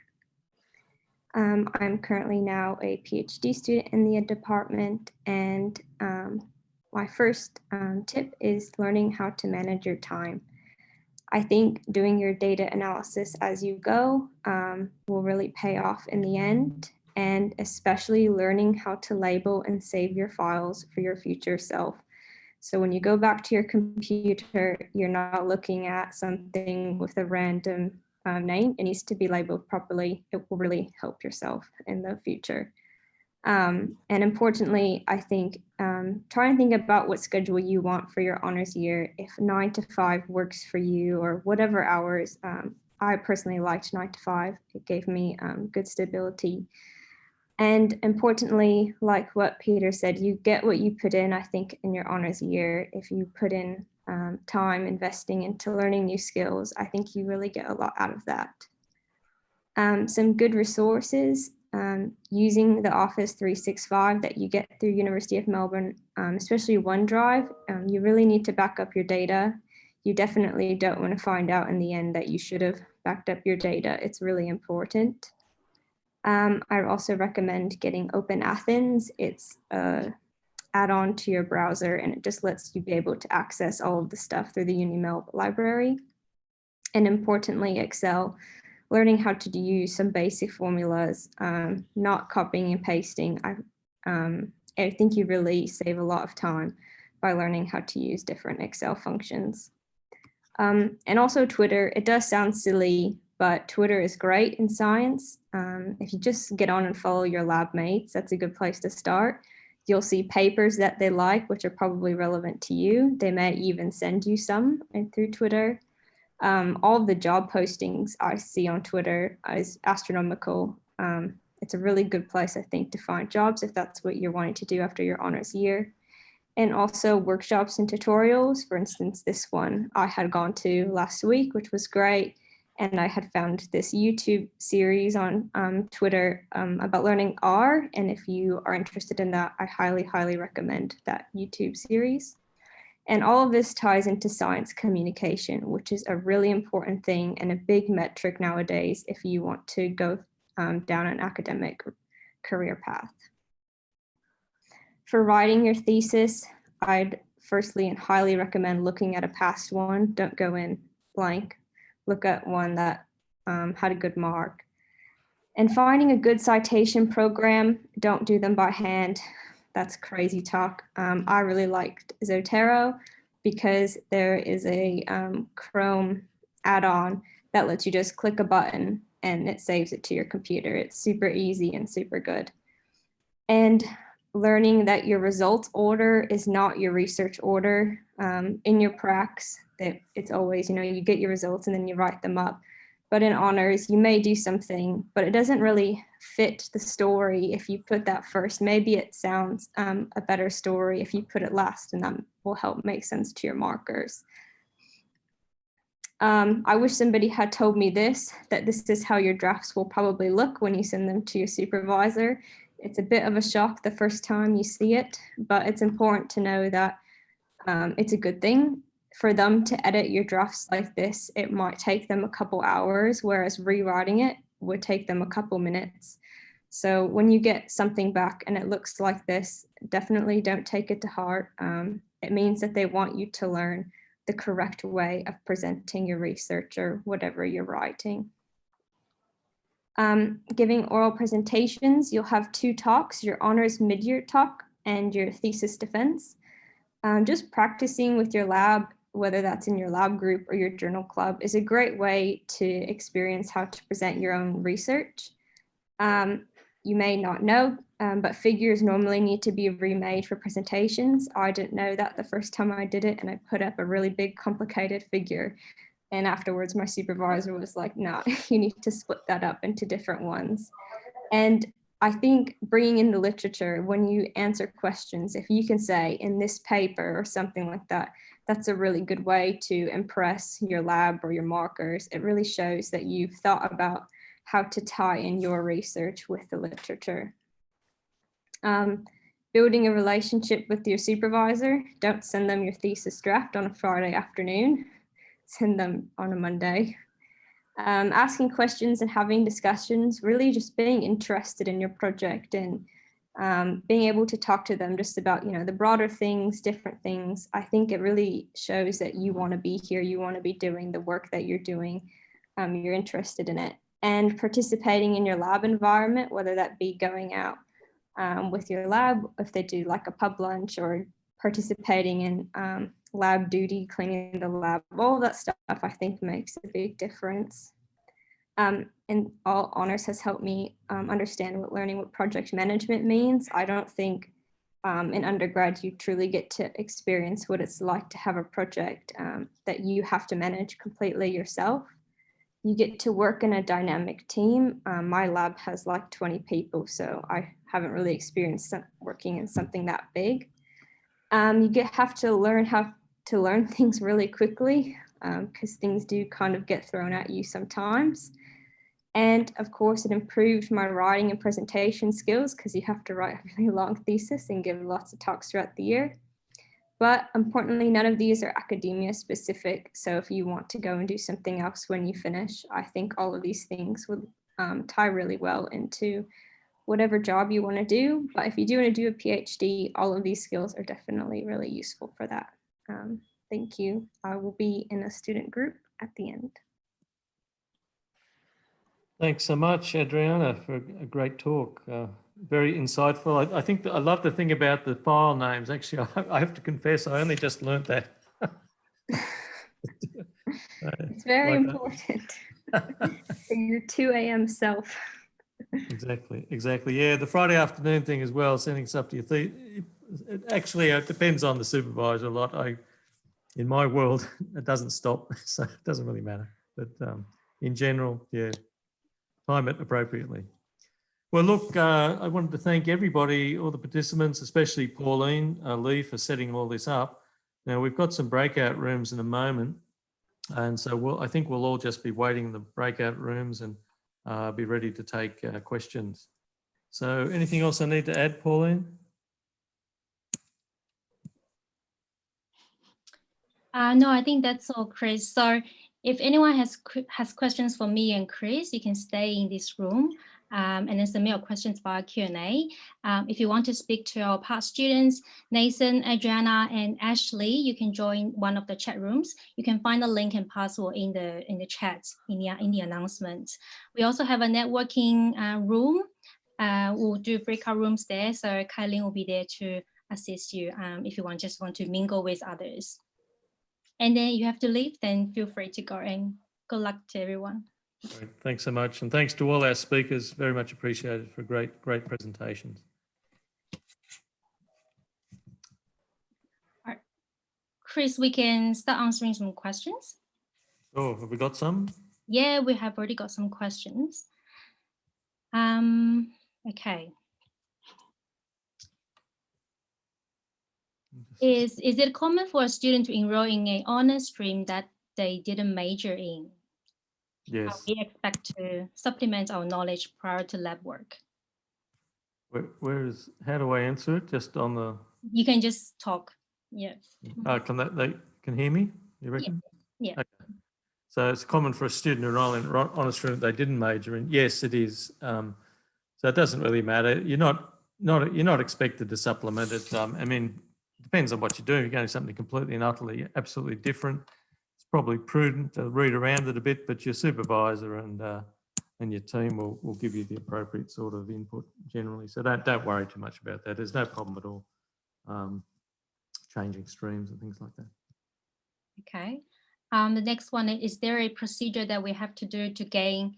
S6: I'm currently now a PhD student in the department, and my first tip is learning how to manage your time. I think doing your data analysis as you go will really pay off in the end, and especially learning how to label and save your files for your future self. So when you go back to your computer, you're not looking at something with a random name. It needs to be labeled properly. It will really help yourself in the future. And importantly, I think try and think about what schedule you want for your honors year. If 9 to 5 works for you, or whatever hours. I personally liked 9 to 5. It gave me good stability. And importantly, like what Peter said, you get what you put in, I think, in your honors year. If you put in time investing into learning new skills, I think you really get a lot out of that. Some good resources, using the Office 365 that you get through University of Melbourne, especially OneDrive. You really need to back up your data. You definitely don't want to find out in the end that you should have backed up your data. It's really important. I also recommend getting Open Athens. It's an add-on to your browser, and it just lets you be able to access all of the stuff through the UniMelb library. And importantly, Excel, learning how to use some basic formulas, not copying and pasting. I think you really save a lot of time by learning how to use different Excel functions. And also Twitter. It does sound silly, but Twitter is great in science. If you just get on and follow your lab mates, that's a good place to start. You'll see papers that they like, which are probably relevant to you. They may even send you some through Twitter. All of the job postings I see on Twitter is astronomical. It's a really good place, I think, to find jobs if that's what you're wanting to do after your honors year. And also workshops and tutorials. For instance, this one I had gone to last week, which was great. And I had found this YouTube series on Twitter about learning R. And if you are interested in that, I highly, highly recommend that YouTube series. And all of this ties into science communication, which is a really important thing and a big metric nowadays if you want to go down an academic career path. For writing your thesis, I'd firstly and highly recommend looking at a past one. Don't go in blank. Look at one that had a good mark. And finding a good citation program, don't do them by hand. That's crazy talk. I really liked Zotero because there is a Chrome add-on that lets you just click a button and it saves it to your computer. It's super easy and super good. And learning that your results order is not your research order. In your pracs, that it's always, you get your results and then you write them up. But in honors, you may do something, but it doesn't really fit the story if you put that first. Maybe it sounds a better story if you put it last, and that will help make sense to your markers. I wish somebody had told me that this is how your drafts will probably look when you send them to your supervisor. It's a bit of a shock the first time you see it, but it's important to know that it's a good thing. For them to edit your drafts like this, it might take them a couple hours, whereas rewriting it would take them a couple minutes. So when you get something back and it looks like this, definitely don't take it to heart. It means that they want you to learn the correct way of presenting your research or whatever you're writing. Giving oral presentations, you'll have 2 talks, your honors mid-year talk and your thesis defense. Just practicing with your lab, whether that's in your lab group or your journal club, is a great way to experience how to present your own research. You may not know, but figures normally need to be remade for presentations. I didn't know that the first time I did it, and I put up a really big, complicated figure. And afterwards, my supervisor was like, no, you need to split that up into different ones. And I think bringing in the literature, when you answer questions, if you can say in this paper or something like that, that's a really good way to impress your lab or your markers. It really shows that you've thought about how to tie in your research with the literature. Building a relationship with your supervisor. Don't send them your thesis draft on a Friday afternoon. Send them on a Monday. Asking questions and having discussions, really just being interested in your project and being able to talk to them just about, the broader things, different things. I think it really shows that you want to be here, you want to be doing the work that you're doing, you're interested in it. And participating in your lab environment, whether that be going out with your lab, if they do like a pub lunch or participating in lab duty, cleaning the lab, all that stuff I think makes a big difference. And all honors has helped me understand learning what project management means. I don't think in undergrad you truly get to experience what it's like to have a project that you have to manage completely yourself. You get to work in a dynamic team. My lab has like 20 people, so I haven't really experienced working in something that big. You have to learn how to learn things really quickly because things do kind of get thrown at you sometimes. And of course, it improved my writing and presentation skills because you have to write a really long thesis and give lots of talks throughout the year. But importantly, none of these are academia specific. So if you want to go and do something else when you finish, I think all of these things would tie really well into whatever job you want to do. But if you do want to do a PhD, all of these skills are definitely really useful for that. Thank you. I will be in a student group at the end.
S1: Thanks so much, Adriana, for a great talk. Very insightful. I think I love the thing about the file names. Actually, I have to confess, I only just learnt that.
S6: It's very important for your 2 a.m. self.
S1: Exactly. Yeah, the Friday afternoon thing as well, sending stuff to your actually, it depends on the supervisor a lot. In my world, it doesn't stop, so it doesn't really matter. But in general, yeah, time it appropriately. Well, look, I wanted to thank everybody, all the participants, especially Pauline Lee for setting all this up. Now, we've got some breakout rooms in a moment. And so I think we'll all just be waiting in the breakout rooms and be ready to take questions. So anything else I need to add, Pauline?
S7: No, I think that's all, Chris. So if anyone has questions for me and Chris, you can stay in this room and then submit your questions via Q&A. If you want to speak to our past students, Nathan, Adriana, and Ashley, you can join one of the chat rooms. You can find the link and password in the chat in the announcement. We also have a networking room. We'll do breakout rooms there. So Kylie will be there to assist you if you just want to mingle with others. And then you have to leave, then feel free to go, and good luck to everyone.
S1: Great. Thanks so much. And thanks to all our speakers. Very much appreciated for great presentations.
S7: All right. Chris, we can start answering some questions.
S1: Oh, have we got some?
S7: Yeah, we have already got some questions. Okay. Is it common for a student to enroll in an honors stream that they didn't major in?
S1: Yes.
S7: We expect to supplement our knowledge prior to lab work.
S1: How do I answer it? Just on the...
S7: You can just talk. Yeah.
S1: They can hear me, you reckon?
S7: Yeah.
S1: Okay. So it's common for a student to enroll in an honors stream that they didn't major in. Yes, it is. So it doesn't really matter. You're not expected to supplement it. I mean, it depends on what you're doing. If you're going to something completely and utterly, absolutely different, it's probably prudent to read around it a bit, but your supervisor and your team will give you the appropriate sort of input generally. So don't worry too much about that. There's no problem at all changing streams and things like that.
S7: Okay. The next one is there a procedure that we have to do to gain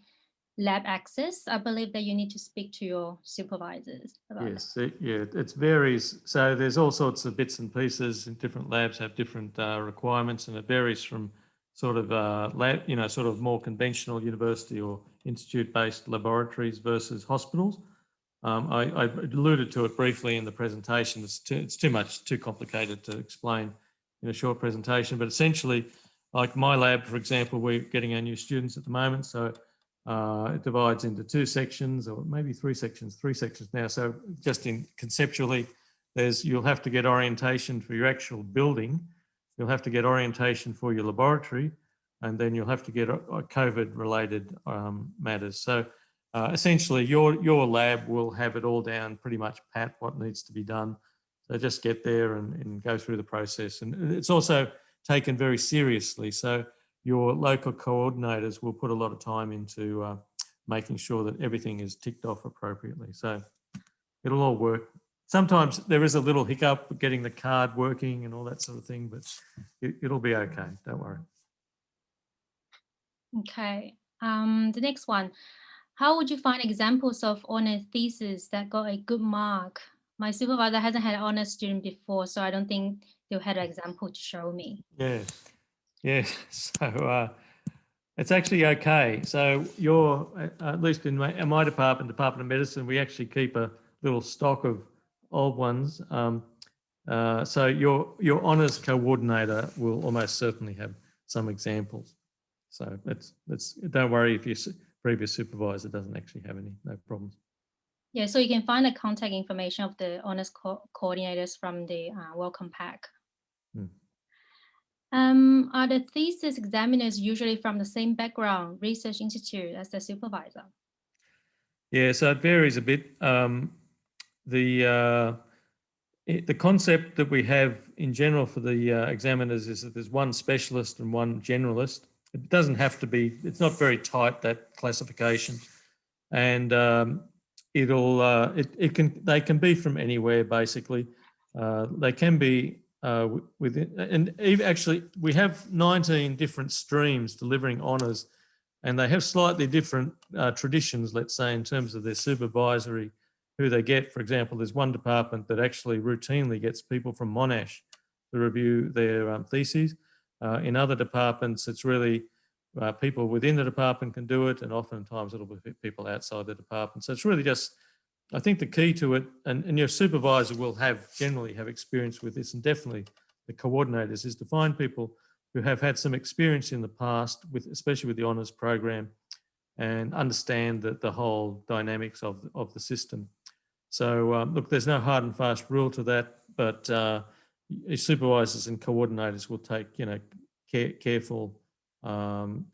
S7: lab access? I believe that you need to speak to your supervisors about
S1: yes, it varies. So there's all sorts of bits and pieces, and different labs have different requirements, and it varies from sort of lab, sort of more conventional university or institute-based laboratories versus hospitals. I alluded to it briefly in the presentation. It's too complicated to explain in a short presentation, but essentially, like my lab, for example, we're getting our new students at the moment, so it divides into 2 sections, or maybe 3 sections now. So just conceptually, you'll have to get orientation for your actual building, you'll have to get orientation for your laboratory, and then you'll have to get COVID-related matters. So essentially, your lab will have it all down pretty much pat what needs to be done. So just get there and go through the process. And it's also taken very seriously. So your local coordinators will put a lot of time into making sure that everything is ticked off appropriately. So it'll all work sometimes there is a little hiccup with getting the card working and all that sort of thing, but it'll be okay. Don't worry.
S7: Okay. The next one. How would you find examples of honours thesis that got a good mark? My supervisor hasn't had an honours student before, so I don't think they'll have an example to show me.
S1: Yeah. Yeah. So it's actually okay. So at least in my department, Department of Medicine, we actually keep a little stock of old ones. So your honours coordinator will almost certainly have some examples. So don't worry if your previous supervisor doesn't actually have any, no problems.
S7: Yeah, so you can find the contact information of the honours coordinators from the welcome pack. Are the thesis examiners usually from the same background, research institute as the supervisor?
S1: Yeah, so it varies a bit. The concept that we have in general for the examiners is that there's one specialist and one generalist. It doesn't have to be, it's not very tight, that classification. And they can be from anywhere, basically. They can be within, and actually we have 19 different streams delivering honours, and they have slightly different traditions, let's say, in terms of their supervisory, who they get. For example, there's one department that actually routinely gets people from Monash to review their theses. In other departments, it's really people within the department can do it, and oftentimes it'll be people outside the department. So it's really just, I think the key to it, and your supervisor will generally have experience with this, and definitely the coordinators, is to find people who have had some experience in the past, especially with the honours program, and understand the whole dynamics of the system. So look, there's no hard and fast rule to that, but supervisors and coordinators will take careful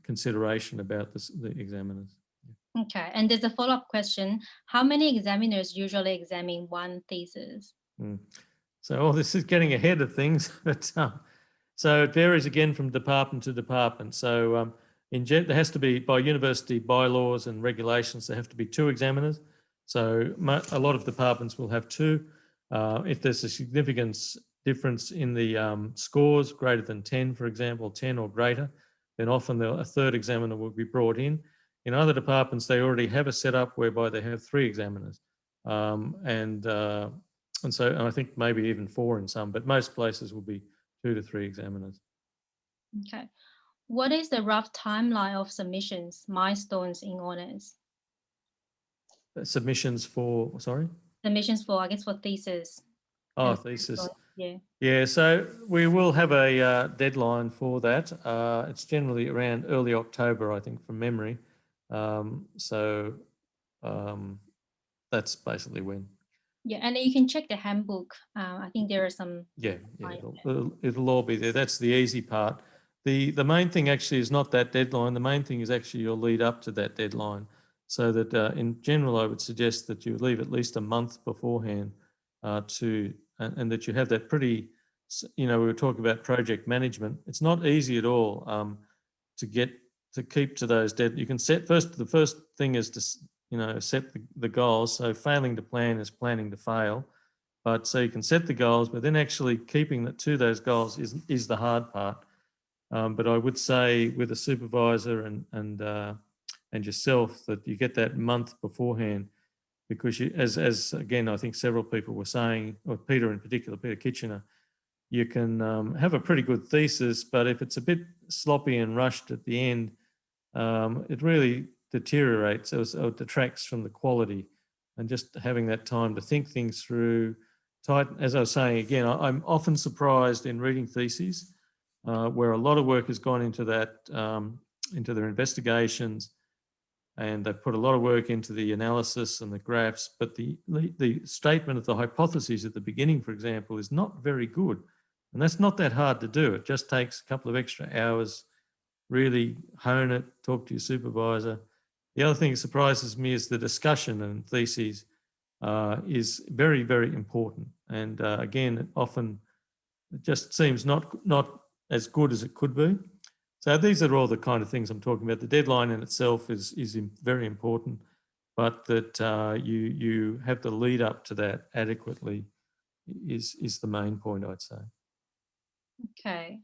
S1: consideration about the examiners.
S7: Okay, and there's a follow-up question. How many examiners usually examine one thesis?
S1: So this is getting ahead of things, but so it varies again from department to department. So there has to be, by university bylaws and regulations, there have to be 2 examiners. So a lot of departments will have 2. If there's a significant difference in the scores, greater than 10, for example, 10 or greater, then often a 3rd examiner will be brought in. In other departments, they already have a setup whereby they have 3 examiners. And I think maybe even 4 in some, but most places will be 2 to 3 examiners.
S7: Okay. What is the rough timeline of submissions, milestones in honours?
S1: Submissions for, sorry?
S7: Submissions for, I guess, for thesis.
S1: Oh, thesis.
S7: Yeah. Yeah,
S1: so we will have a deadline for that. It's generally around early October, I think, from memory. That's basically when.
S7: Yeah, and you can check the handbook. I think there are some.
S1: Yeah, it'll all be there. That's the easy part. The main thing actually is not that deadline. The main thing is actually your lead up to that deadline. So that in general, I would suggest that you leave at least a month beforehand and that you have that pretty, we were talking about project management. It's not easy at all to keep to those deadlines. You can set the first thing is to, set the goals. So failing to plan is planning to fail. But so you can set the goals, but then actually keeping to those goals is the hard part. But I would say with a supervisor and yourself that you get that month beforehand, because as again, I think several people were saying, or Peter in particular, Peter Kitchener, you can have a pretty good thesis, but if it's a bit sloppy and rushed at the end, it really deteriorates or detracts from the quality. And just having that time to think things through, as I was saying again, I'm often surprised in reading theses where a lot of work has gone into that, into their investigations, and they've put a lot of work into the analysis and the graphs, but the statement of the hypotheses at the beginning, for example, is not very good. And that's not that hard to do. It just takes a couple of extra hours, really hone it, talk to your supervisor. The other thing that surprises me is the discussion in theses is very, very important. And again, often it just seems not as good as it could be. So these are all the kind of things I'm talking about. The deadline in itself is very important. but that you have the lead up to that adequately is the main point, I'd say.
S7: Okay.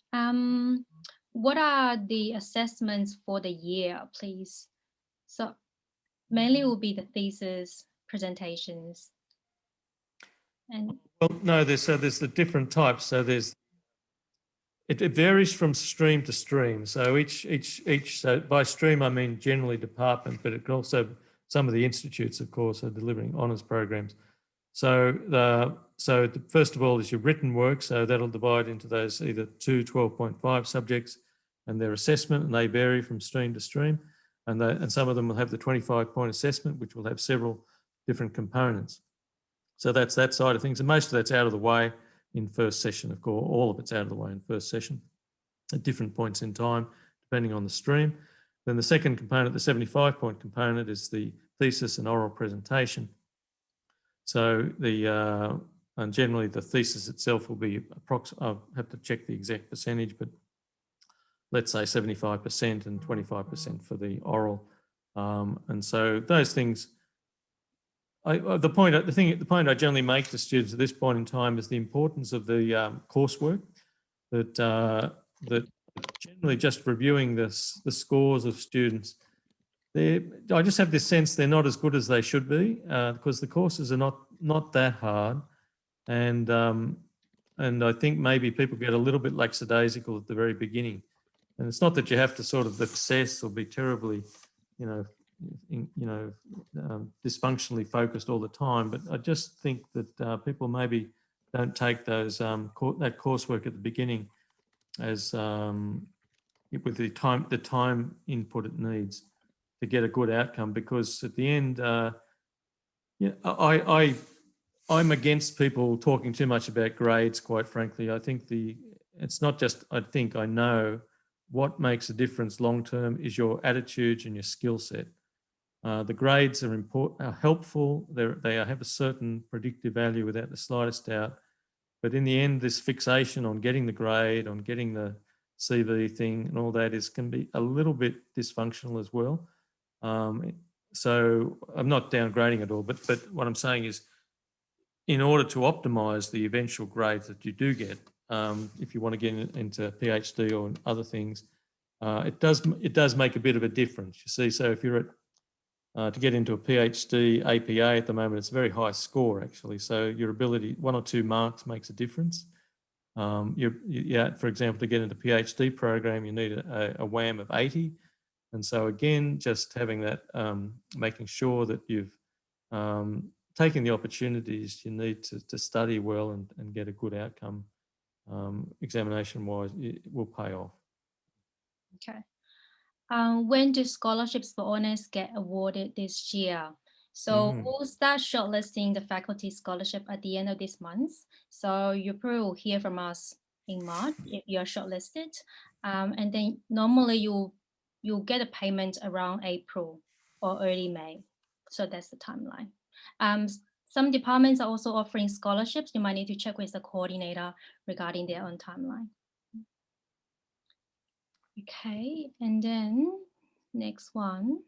S7: What are the assessments for the year, please? So mainly will be the thesis, presentations. And
S1: Well, no, there's the different types. So it varies from stream to stream. So so by stream I mean generally department, but it can also, some of the institutes, of course, are delivering honours programs. So first of all is your written work. So that'll divide into those either 2 12.5 subjects and their assessment, and they vary from stream to stream. And some of them will have the 25-point assessment, which will have several different components. So that's that side of things. And most of that's out of the way in first session, of course. All of it's out of the way in first session at different points in time, depending on the stream. Then the second component, the 75-point component, is the thesis and oral presentation. So and generally the thesis itself will be I'll have to check the exact percentage, but let's say 75% and 25% for the oral. And so those things, the point I generally make to students at this point in time is the importance of the coursework, that generally just reviewing the scores of students, I just have this sense they're not as good as they should be, because the courses are not that hard, and I think maybe people get a little bit lackadaisical at the very beginning. And it's not that you have to sort of obsess or be terribly, dysfunctionally focused all the time, but I just think that people maybe don't take those that coursework at the beginning as with the time input it needs to get a good outcome, because at the end, I'm against people talking too much about grades, quite frankly. I think it's not just, I know what makes a difference long term is your attitudes and your skill set. The grades are important, are helpful. They have a certain predictive value without the slightest doubt. But in the end, this fixation on getting the grade, on getting the CV thing and all that can be a little bit dysfunctional as well. So I'm not downgrading at all, but what I'm saying is, in order to optimize the eventual grades that you do get, if you want to get into PhD or other things, it does make a bit of a difference. You see, so if you're to get into a PhD APA at the moment, it's a very high score actually. So your ability, 1 or 2 marks makes a difference. For example, to get into PhD program, you need a WAM of 80. And so again, just having that, making sure that you've taken the opportunities you need to study well and get a good outcome examination-wise, it will pay off.
S7: okay. When do scholarships for honours get awarded this year? So we'll start shortlisting the faculty scholarship at the end of this month. So you probably will hear from us in March if you're shortlisted. And then normally you'll get a payment around April or early May. So that's the timeline. Some departments are also offering scholarships. You might need to check with the coordinator regarding their own timeline. Okay, and then next one.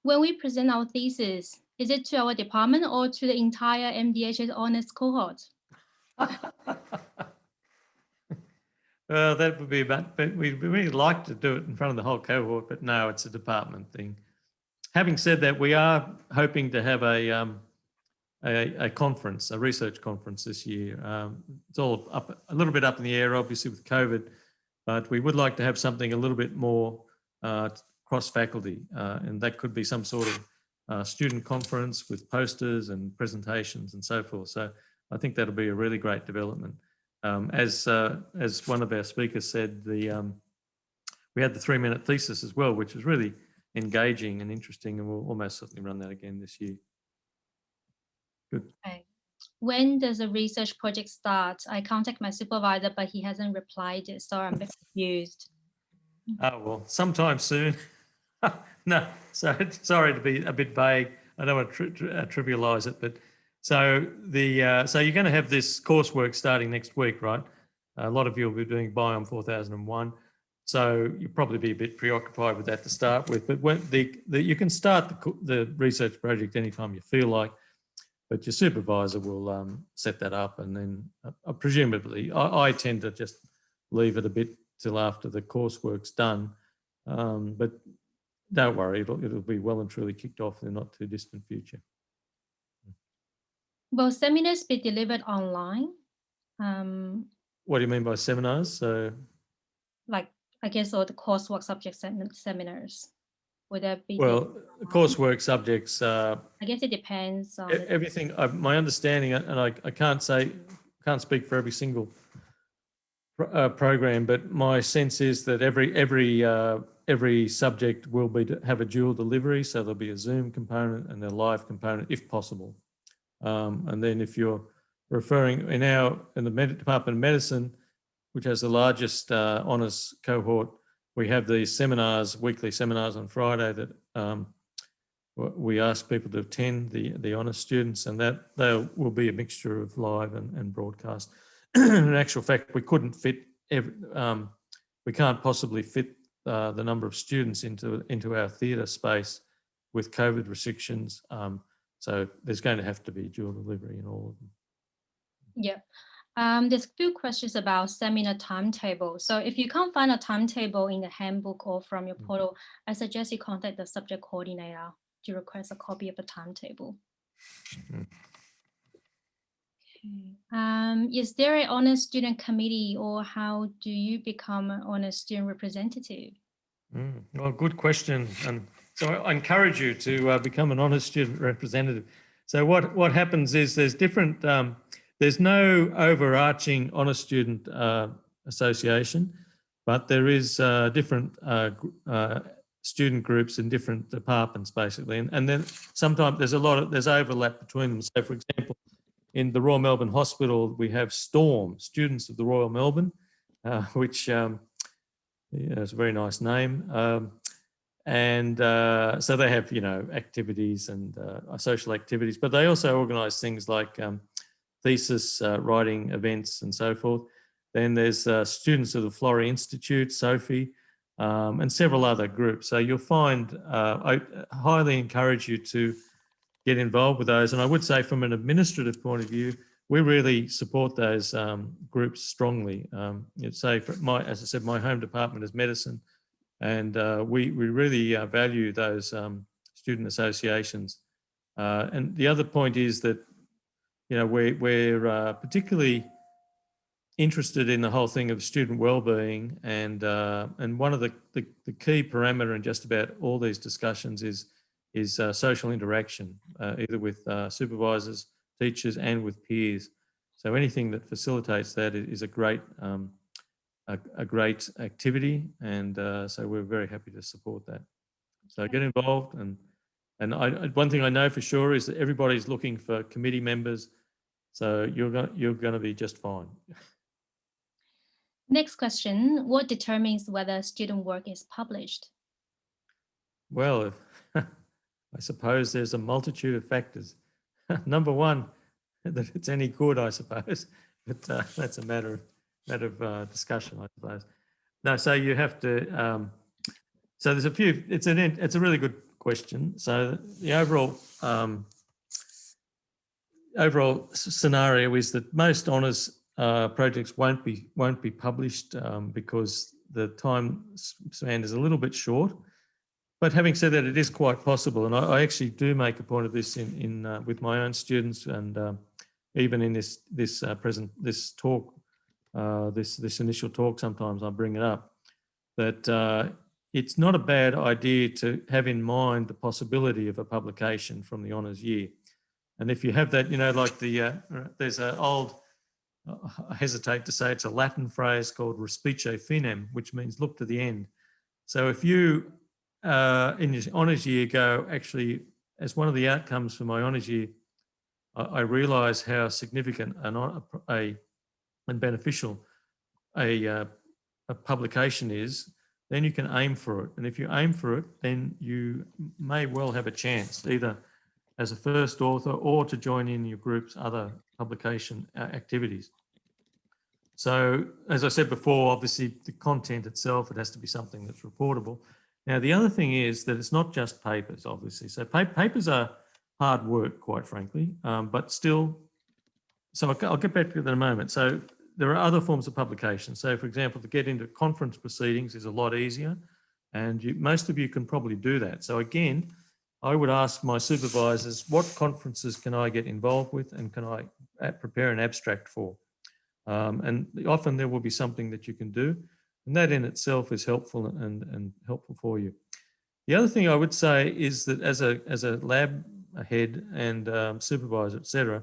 S7: When we present our thesis, is it to our department or to the entire MDHS honours cohort?
S1: Well, that would be about, but we'd really like to do it in front of the whole cohort, but no, it's a department thing. Having said that, we are hoping to have a conference, a research conference this year. It's all up, a little bit up in the air, obviously, with COVID, but we would like to have something a little bit more cross-faculty, and that could be some sort of student conference with posters and presentations and so forth. So I think that'll be a really great development. As one of our speakers said, we had the 3-minute thesis as well, which was really engaging and interesting, and we'll almost certainly run that again this year. Good.
S7: Okay. When does the research project start? I contact my supervisor, but he hasn't replied yet, so I'm a bit confused.
S1: Oh, well, sometime soon. No, so sorry to be a bit vague. I don't want to trivialize it, but so you're going to have this coursework starting next week, right? A lot of you will be doing Biome 4001. So you'll probably be a bit preoccupied with that to start with, but when you can start the research project anytime you feel like, but your supervisor will set that up, and then presumably I tend to just leave it a bit till after the coursework's done, but don't worry, it'll be well and truly kicked off in the not too distant future.
S7: Will seminars be delivered online?
S1: What do you mean by seminars? So,
S7: like, I guess, all the coursework subject seminars, would that be?
S1: Well, coursework subjects.
S7: I guess it depends on
S1: everything. My understanding, and I can't speak for every single program, but my sense is that every subject will have a dual delivery, so there'll be a Zoom component and a live component if possible. And then if you're referring in the Department of Medicine, which has the largest honours cohort, we have these seminars, weekly seminars on Friday that we ask people to attend, the honours students, and that there will be a mixture of live and broadcast. In actual fact, we couldn't fit we can't possibly fit the number of students into our theatre space with COVID restrictions. So there's going to have to be dual delivery in all of them.
S7: Yeah. There's a few questions about seminar timetable. So if you can't find a timetable in the handbook or from your portal, I suggest you contact the subject coordinator to request a copy of the timetable. Okay. Is there an honours student committee, or how do you become an honours student representative?
S1: Well, good question. And so I encourage you to become an honours student representative. So what happens is there's different, there's no overarching honours student association, but there is different student groups in different departments, basically. And then sometimes there's overlap between them. So for example, in the Royal Melbourne Hospital, we have STORM, Students of the Royal Melbourne, which it's a very nice name. So they have, activities and social activities, but they also organise things like thesis writing events and so forth. Then there's Students of the Florey Institute, Sophie, and several other groups. So you'll find, I highly encourage you to get involved with those. And I would say from an administrative point of view, we really support those groups strongly. Say, as I said, my home department is medicine, and we really value those student associations. And the other point is that, we're particularly interested in the whole thing of student wellbeing, and one of the key parameter in just about all these discussions is social interaction, either with supervisors, teachers, and with peers. So anything that facilitates that is a great activity, and so we're very happy to support that. So get involved, and one thing I know for sure is that everybody's looking for committee members, so you're going to be just fine.
S7: Next question: what determines whether student work is published?
S1: Well, I suppose there's a multitude of factors. Number one, that it's any good, I suppose, but that's a matter of discussion, I suppose. No, so you have to. So there's a few. It's a really good question. So the overall scenario is that most honours projects won't be published because the time span is a little bit short. But having said that, it is quite possible, and I actually do make a point of this with my own students, and even in this talk, this initial talk, sometimes I bring it up, that it's not a bad idea to have in mind the possibility of a publication from the honours year. And if you have that, like there's an old, I hesitate to say, it's a Latin phrase called respice finem, which means look to the end. So if you in your honours year go, actually, as one of the outcomes for my honours year, I realise how significant and beneficial a publication is, then you can aim for it. And if you aim for it, then you may well have a chance, either as a first author or to join in your group's other publication activities. So as I said before, obviously the content itself, it has to be something that's reportable. Now, the other thing is that it's not just papers, obviously. So papers are hard work, quite frankly, but still, so I'll get back to that in a moment. So there are other forms of publication. So for example, to get into conference proceedings is a lot easier, and most of you can probably do that. So again, I would ask my supervisors, what conferences can I get involved with and can I prepare an abstract for? And often there will be something that you can do, and that in itself is helpful and helpful for you. The other thing I would say is that as a lab head and supervisor, etc.,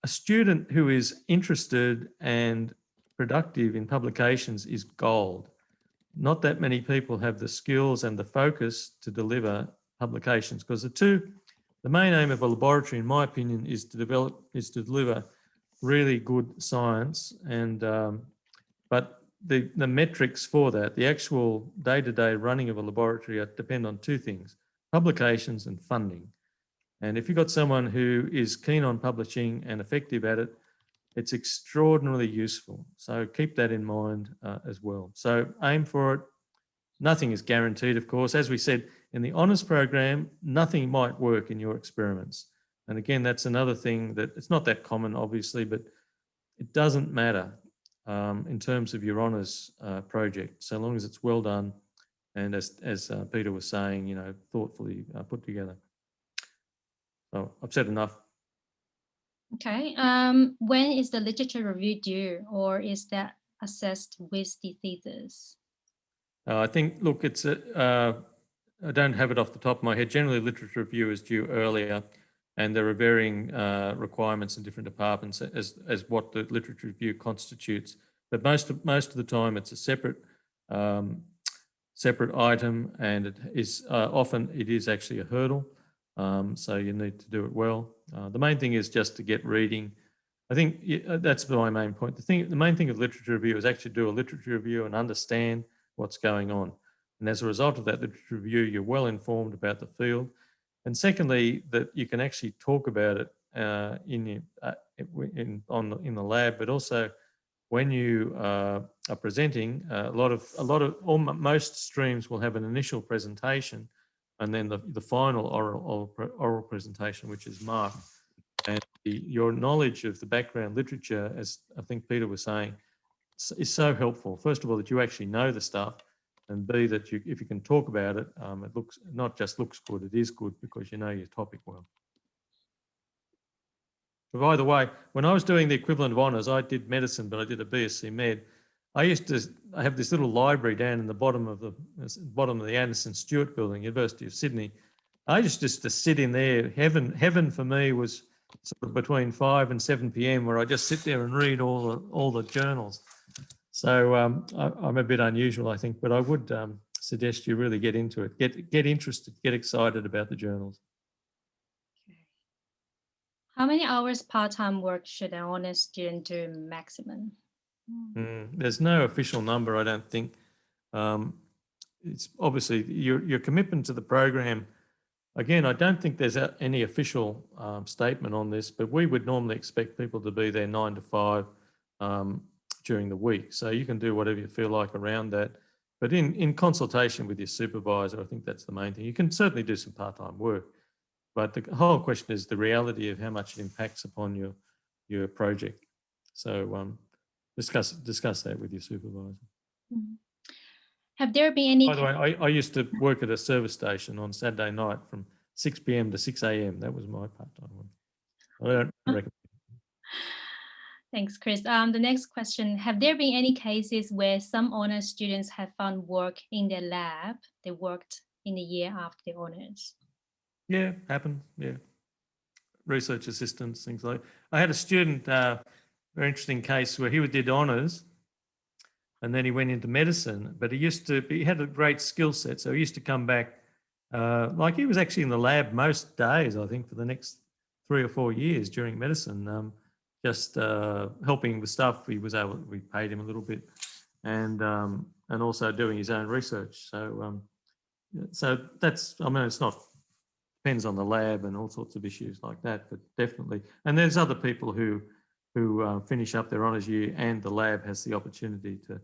S1: a student who is interested and productive in publications is gold. Not that many people have the skills and the focus to deliver publications, because the main aim of a laboratory, in my opinion, is to deliver really good science, and but the metrics for that, the actual day-to-day running of a laboratory, depend on two things: publications and funding. And if you've got someone who is keen on publishing and effective at it, it's extraordinarily useful. So keep that in mind as well. So aim for it. Nothing is guaranteed, of course. As we said, in the honours program, nothing might work in your experiments. And again, that's another thing that it's not that common, obviously, but it doesn't matter in terms of your honours project, so long as it's well done and as Peter was saying, you know, thoughtfully put together. So I've said enough.
S7: Okay. When is the literature review due, or is that assessed with the thesis?
S1: I think, look, it's I don't have it off the top of my head. Generally, literature review is due earlier, and there are varying requirements in different departments as what the literature review constitutes. But most of the time, it's a separate item, and it is often it is actually a hurdle. So you need to do it well. The main thing is just to get reading. I think that's my main point. The main thing of literature review is actually do a literature review and understand what's going on. And as a result of that literature review, you're well informed about the field. And secondly, that you can actually talk about it in the lab, but also when you are presenting. Most streams will have an initial presentation, and then the final oral presentation, which is marked. And your knowledge of the background literature, as I think Peter was saying, is so helpful. First of all, that you actually know the stuff, and B, that if you can talk about it, it not just looks good, it is good because you know your topic well. But by the way, when I was doing the equivalent of honours, I did medicine, but I did a BSc Med. I have this little library down in the bottom of the Anderson Stewart Building, University of Sydney. I used just to sit in there. Heaven for me was sort of between 5 and 7 p.m. where I just sit there and read all the journals. So I'm a bit unusual, I think, but I would suggest you really get into it, get interested, get excited about the journals.
S7: How many hours part-time work should an honours student do maximum?
S1: There's no official number, I don't think. It's obviously your commitment to the program. Again, I don't think there's any official statement on this, but we would normally expect people to be there 9 to 5 during the week. So you can do whatever you feel like around that. But in consultation with your supervisor, I think that's the main thing. You can certainly do some part-time work, but the whole question is the reality of how much it impacts upon your project. So discuss that with your supervisor. Mm-hmm.
S7: Have there been any...
S1: By the way, I used to work at a service station on Saturday night from 6 p.m. to 6 a.m. That was my part-time work. I don't recommend.
S7: Thanks, Chris. The next question, have there been any cases where some honours students have found work in their lab they worked in the year after their honours?
S1: Yeah, happened, yeah. Research assistants, things like that. I had a student, very interesting case where he did honours and then he went into medicine, but he had a great skill set. So he used to come back, like he was actually in the lab most days, I think, for the next 3 or 4 years during medicine, just helping with stuff. We paid him a little bit, and also doing his own research. So that's, I mean, it's not, depends on the lab and all sorts of issues like that, but definitely. And there's other people who who finish up their honours year and the lab has the opportunity to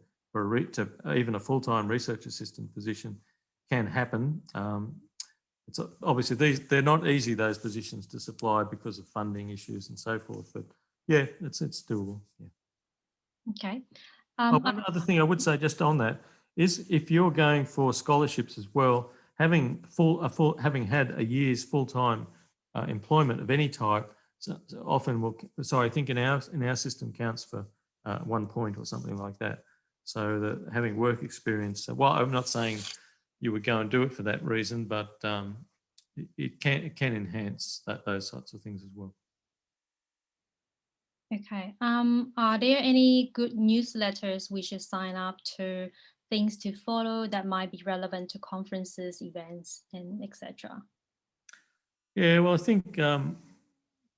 S1: even a full-time research assistant position can happen. It's obviously they're not easy, those positions to supply because of funding issues and so forth. But yeah, it's doable. Yeah.
S7: Okay.
S1: One other thing I would say just on that is if you're going for scholarships as well, having had a year's full-time employment of any type, so often will. I think in our system counts for 1 point or something like that. So that having work experience. Well, I'm not saying you would go and do it for that reason, but it can enhance those sorts of things as well.
S7: Okay. Are there any good newsletters we should sign up to, things to follow that might be relevant to conferences, events, and etc.?
S1: Yeah, well, I think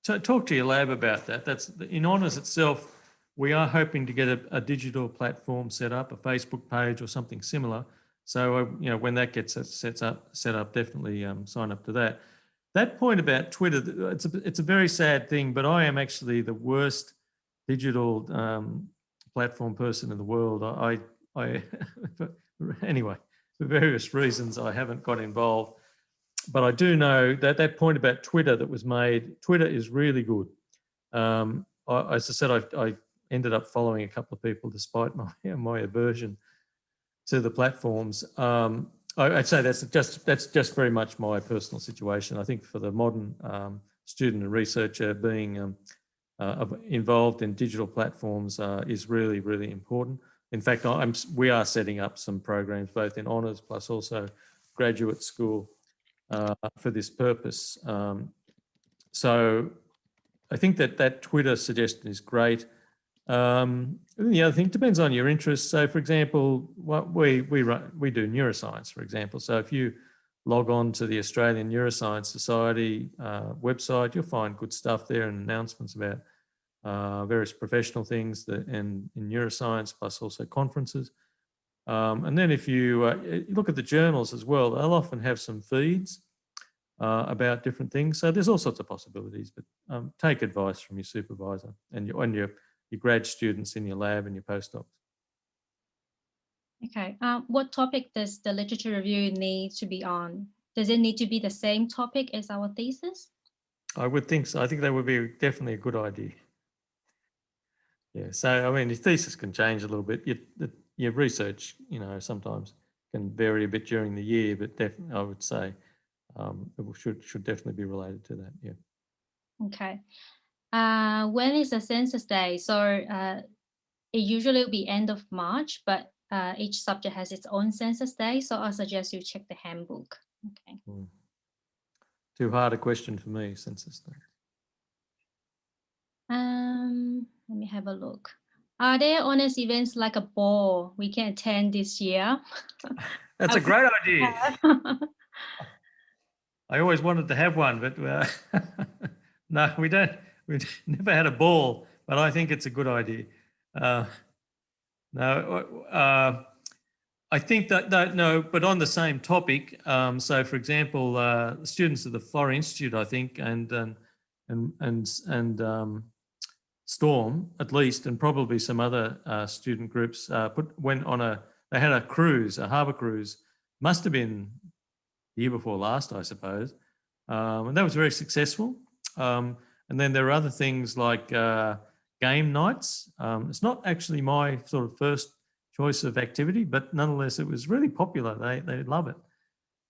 S1: talk to your lab about that. That's in honours itself. We are hoping to get a digital platform set up, a Facebook page or something similar. So when that gets set up, definitely sign up to that. That point about Twitter, it's a very sad thing, but I am actually the worst digital platform person in the world. Anyway, for various reasons, I haven't got involved. But I do know that point about Twitter that was made, Twitter is really good. As I said, I ended up following a couple of people despite my aversion to the platforms. I'd say that's just very much my personal situation. I think for the modern student and researcher, being involved in digital platforms is really, really important. In fact, we are setting up some programs both in honours plus also graduate school for this purpose. So I think that Twitter suggestion is great. The other thing depends on your interests. So, for example, what we do neuroscience, for example. So, if you log on to the Australian Neuroscience Society website, you'll find good stuff there and announcements about various professional things in neuroscience, plus also conferences. And then, if you look at the journals as well, they'll often have some feeds about different things. So, there's all sorts of possibilities. But take advice from your supervisor and your grad students in your lab and your postdocs.
S7: Okay. What topic does the literature review need to be on? Does it need to be the same topic as our thesis?
S1: I would think so. I think that would be definitely a good idea. Yeah. So, I mean, your thesis can change a little bit. Your research, sometimes can vary a bit during the year, but definitely, I would say it should definitely be related to that. Yeah.
S7: Okay. When is the census day? So it usually will be end of March, but each subject has its own census day. So I suggest you check the handbook. Okay.
S1: Too hard a question for me, census day.
S7: Let me have a look. Are there honours events like a ball we can attend this year?
S1: That's a great idea. I always wanted to have one, but no, we don't. We've never had a ball, but I think it's a good idea. I think that no, but on the same topic. So, for example, the students of the Florey Institute, I think, and Storm, at least, and probably some other student groups they had a cruise, a harbour cruise. Must have been the year before last, I suppose, and that was very successful. And then there are other things like game nights. It's not actually my sort of first choice of activity, but nonetheless, it was really popular. They love it.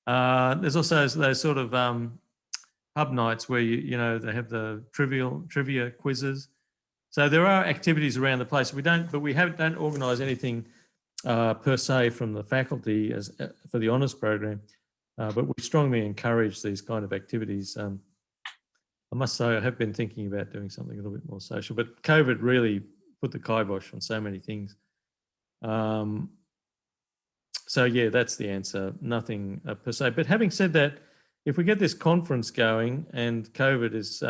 S1: There's also those sort of hub nights where they have the trivia quizzes. So there are activities around the place. We don't organise anything per se from the faculty for the honours program, but we strongly encourage these kind of activities. I must say I have been thinking about doing something a little bit more social, but COVID really put the kibosh on so many things. So yeah, that's the answer. Nothing per se. But having said that, if we get this conference going and COVID is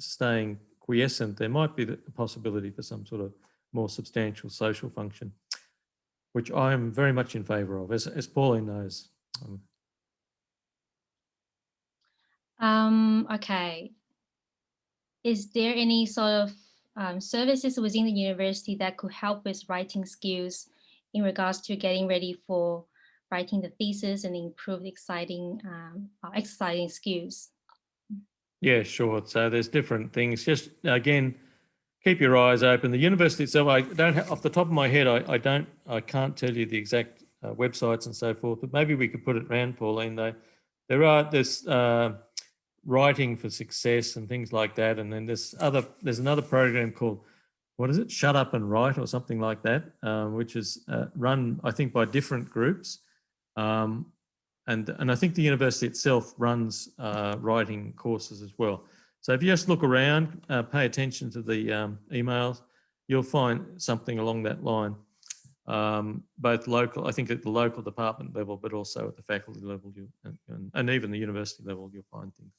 S1: staying quiescent, there might be the possibility for some sort of more substantial social function, which I'm very much in favour of, as Pauline knows.
S7: Okay. Is there any sort of services within the university that could help with writing skills in regards to getting ready for writing the thesis and improve exciting skills?
S1: Yeah, sure. So there's different things. Just again, keep your eyes open. The university itself, I don't off the top of my head, I can't tell you the exact websites and so forth, but maybe we could put it around, Pauline. There's writing for success and things like that, and then there's another program called, what is it, Shut Up and Write or something like that, which is run, I think, by different groups. And I think the university itself runs writing courses as well. So if you just look around, pay attention to the emails, you'll find something along that line, both local, I think at the local department level, but also at the faculty level, and even the university level, you'll find things.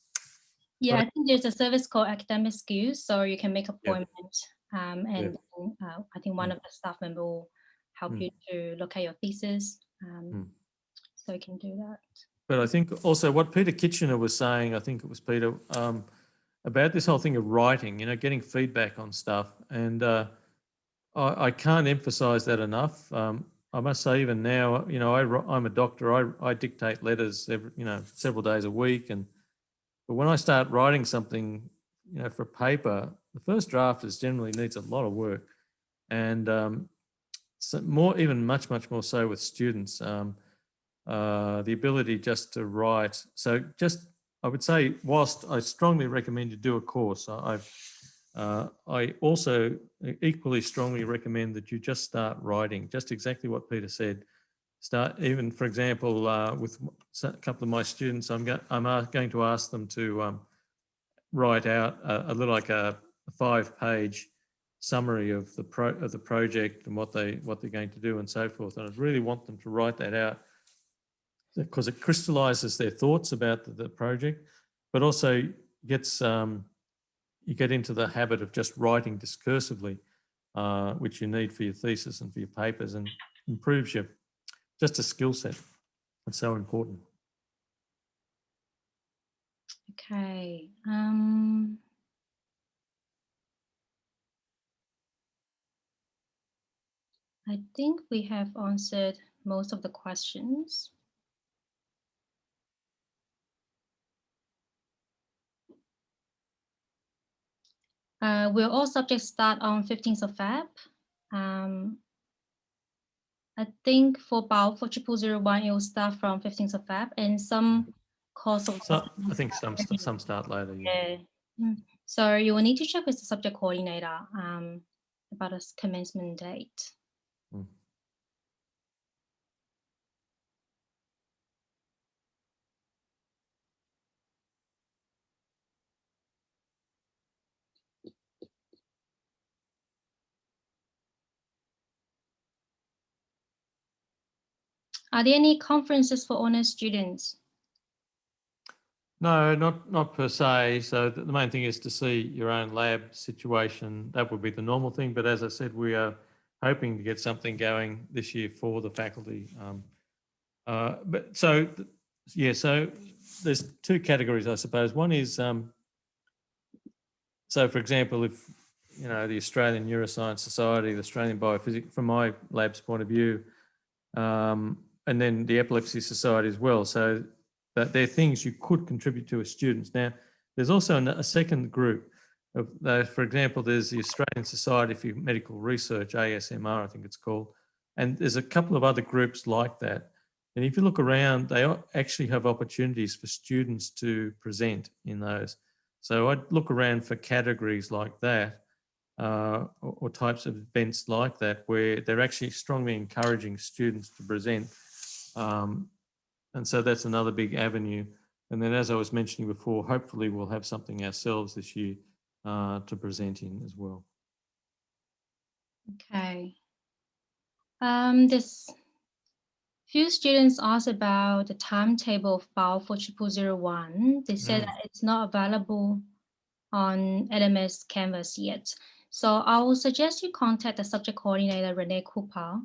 S7: Yeah, I think there's a service called Academic Skills, so you can make appointment, and I think one of the staff members will help you to look at your thesis, so you can do that. But
S1: I think also what Peter Kitchener was saying, I think it was Peter, about this whole thing of writing, getting feedback on stuff, and I can't emphasize that enough. I must say, even now, I'm a doctor. I dictate letters several days a week, but when I start writing something, for a paper, the first draft generally needs a lot of work, and so much more so with students. The ability just to write. So I would say, whilst I strongly recommend you do a course, I also equally strongly recommend that you just start writing, just exactly what Peter said. Start, even for example, with a couple of my students, I'm going to ask them to write out a little like a 5-page summary of the project and what they're going to do and so forth. And I really want them to write that out, because it crystallizes their thoughts about the project, but also gets you get into the habit of just writing discursively, which you need for your thesis and for your papers, and improves your just a skill set. It's so important.
S7: Okay. I think we have answered most of the questions. Will all subjects start on 15th of Feb? I think for 001, it will start from 15th of Feb, and some course of.
S1: I think some start later.
S7: Yeah. So you will need to check with the subject coordinator about a commencement date. Are there any conferences for honours students?
S1: No, not per se. So the main thing is to see your own lab situation. That would be the normal thing. But as I said, we are hoping to get something going this year for the faculty. So there's two categories, I suppose. One is, so for example, if the Australian Neuroscience Society, the Australian Biophysics, from my lab's point of view, and then the Epilepsy Society as well. So that they're things you could contribute to as students. Now, there's also a second group of those. For example, there's the Australian Society for Medical Research, ASMR, I think it's called, and there's a couple of other groups like that. And if you look around, they actually have opportunities for students to present in those. So I'd look around for categories like that, or types of events like that, where they're actually strongly encouraging students to present. And so that's another big avenue. And then, as I was mentioning before, hopefully we'll have something ourselves this year to present in as well.
S7: Okay. There's few students asked about the timetable of BAO for 0001. They said that it's not available on LMS Canvas yet. So I will suggest you contact the subject coordinator, Renee Cooper.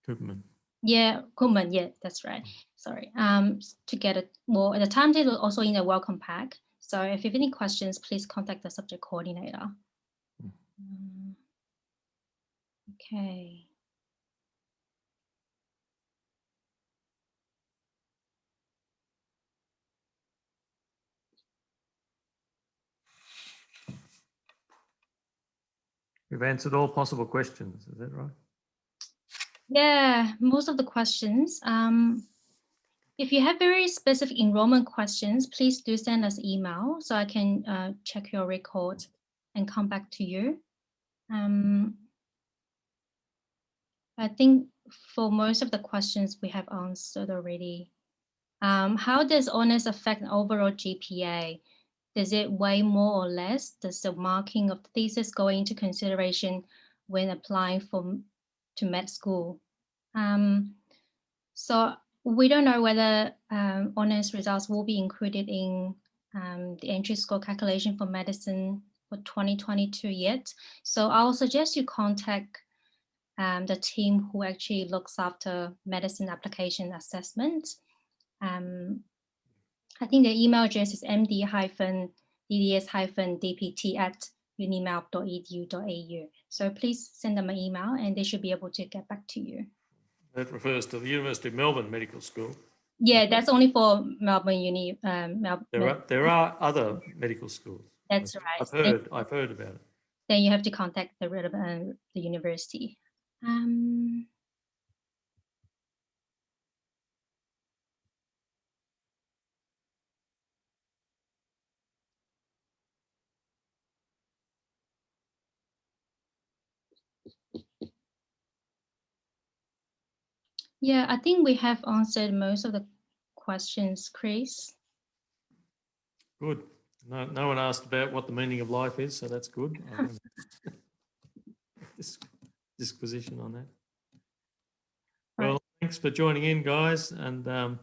S1: Koopman.
S7: Yeah, Koopman, yeah, that's right. Sorry. To get it more, the timetable also in a welcome pack. So if you have any questions, please contact the subject coordinator. Okay.
S1: We've answered all possible questions, is that right?
S7: Yeah, most of the questions. If you have very specific enrollment questions, please do send us email so I can check your record and come back to you. I think for most of the questions we have answered already. How does honours affect overall GPA? Does it weigh more or less? Does the marking of the thesis go into consideration when applying to med school? So we don't know whether honours results will be included in the entry score calculation for medicine for 2022 yet. So I'll suggest you contact the team who actually looks after medicine application assessment. I think the email address is md-dds-dpt@unimelb.edu.au. So please send them an email and they should be able to get back to you.
S1: That refers to the University of Melbourne Medical School.
S7: Yeah, that's only for Melbourne Uni.
S1: There are other medical schools.
S7: That's right.
S1: I've heard about it.
S7: Then you have to contact the relevant the university. Yeah, I think we have answered most of the questions, Chris.
S1: Good. No one asked about what the meaning of life is, so that's good. Disquisition on that. Well, thanks for joining in, guys, and have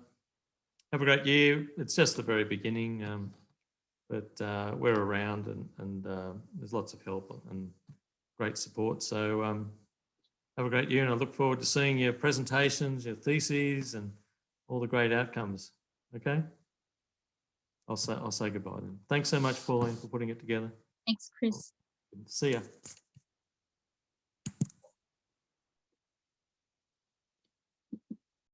S1: a great year. It's just the very beginning, but we're around and there's lots of help and great support. So have a great year, and I look forward to seeing your presentations, your theses, and all the great outcomes. Okay? I'll say goodbye then. Thanks so much, Pauline, for putting it together.
S7: Thanks, Chris.
S1: See ya.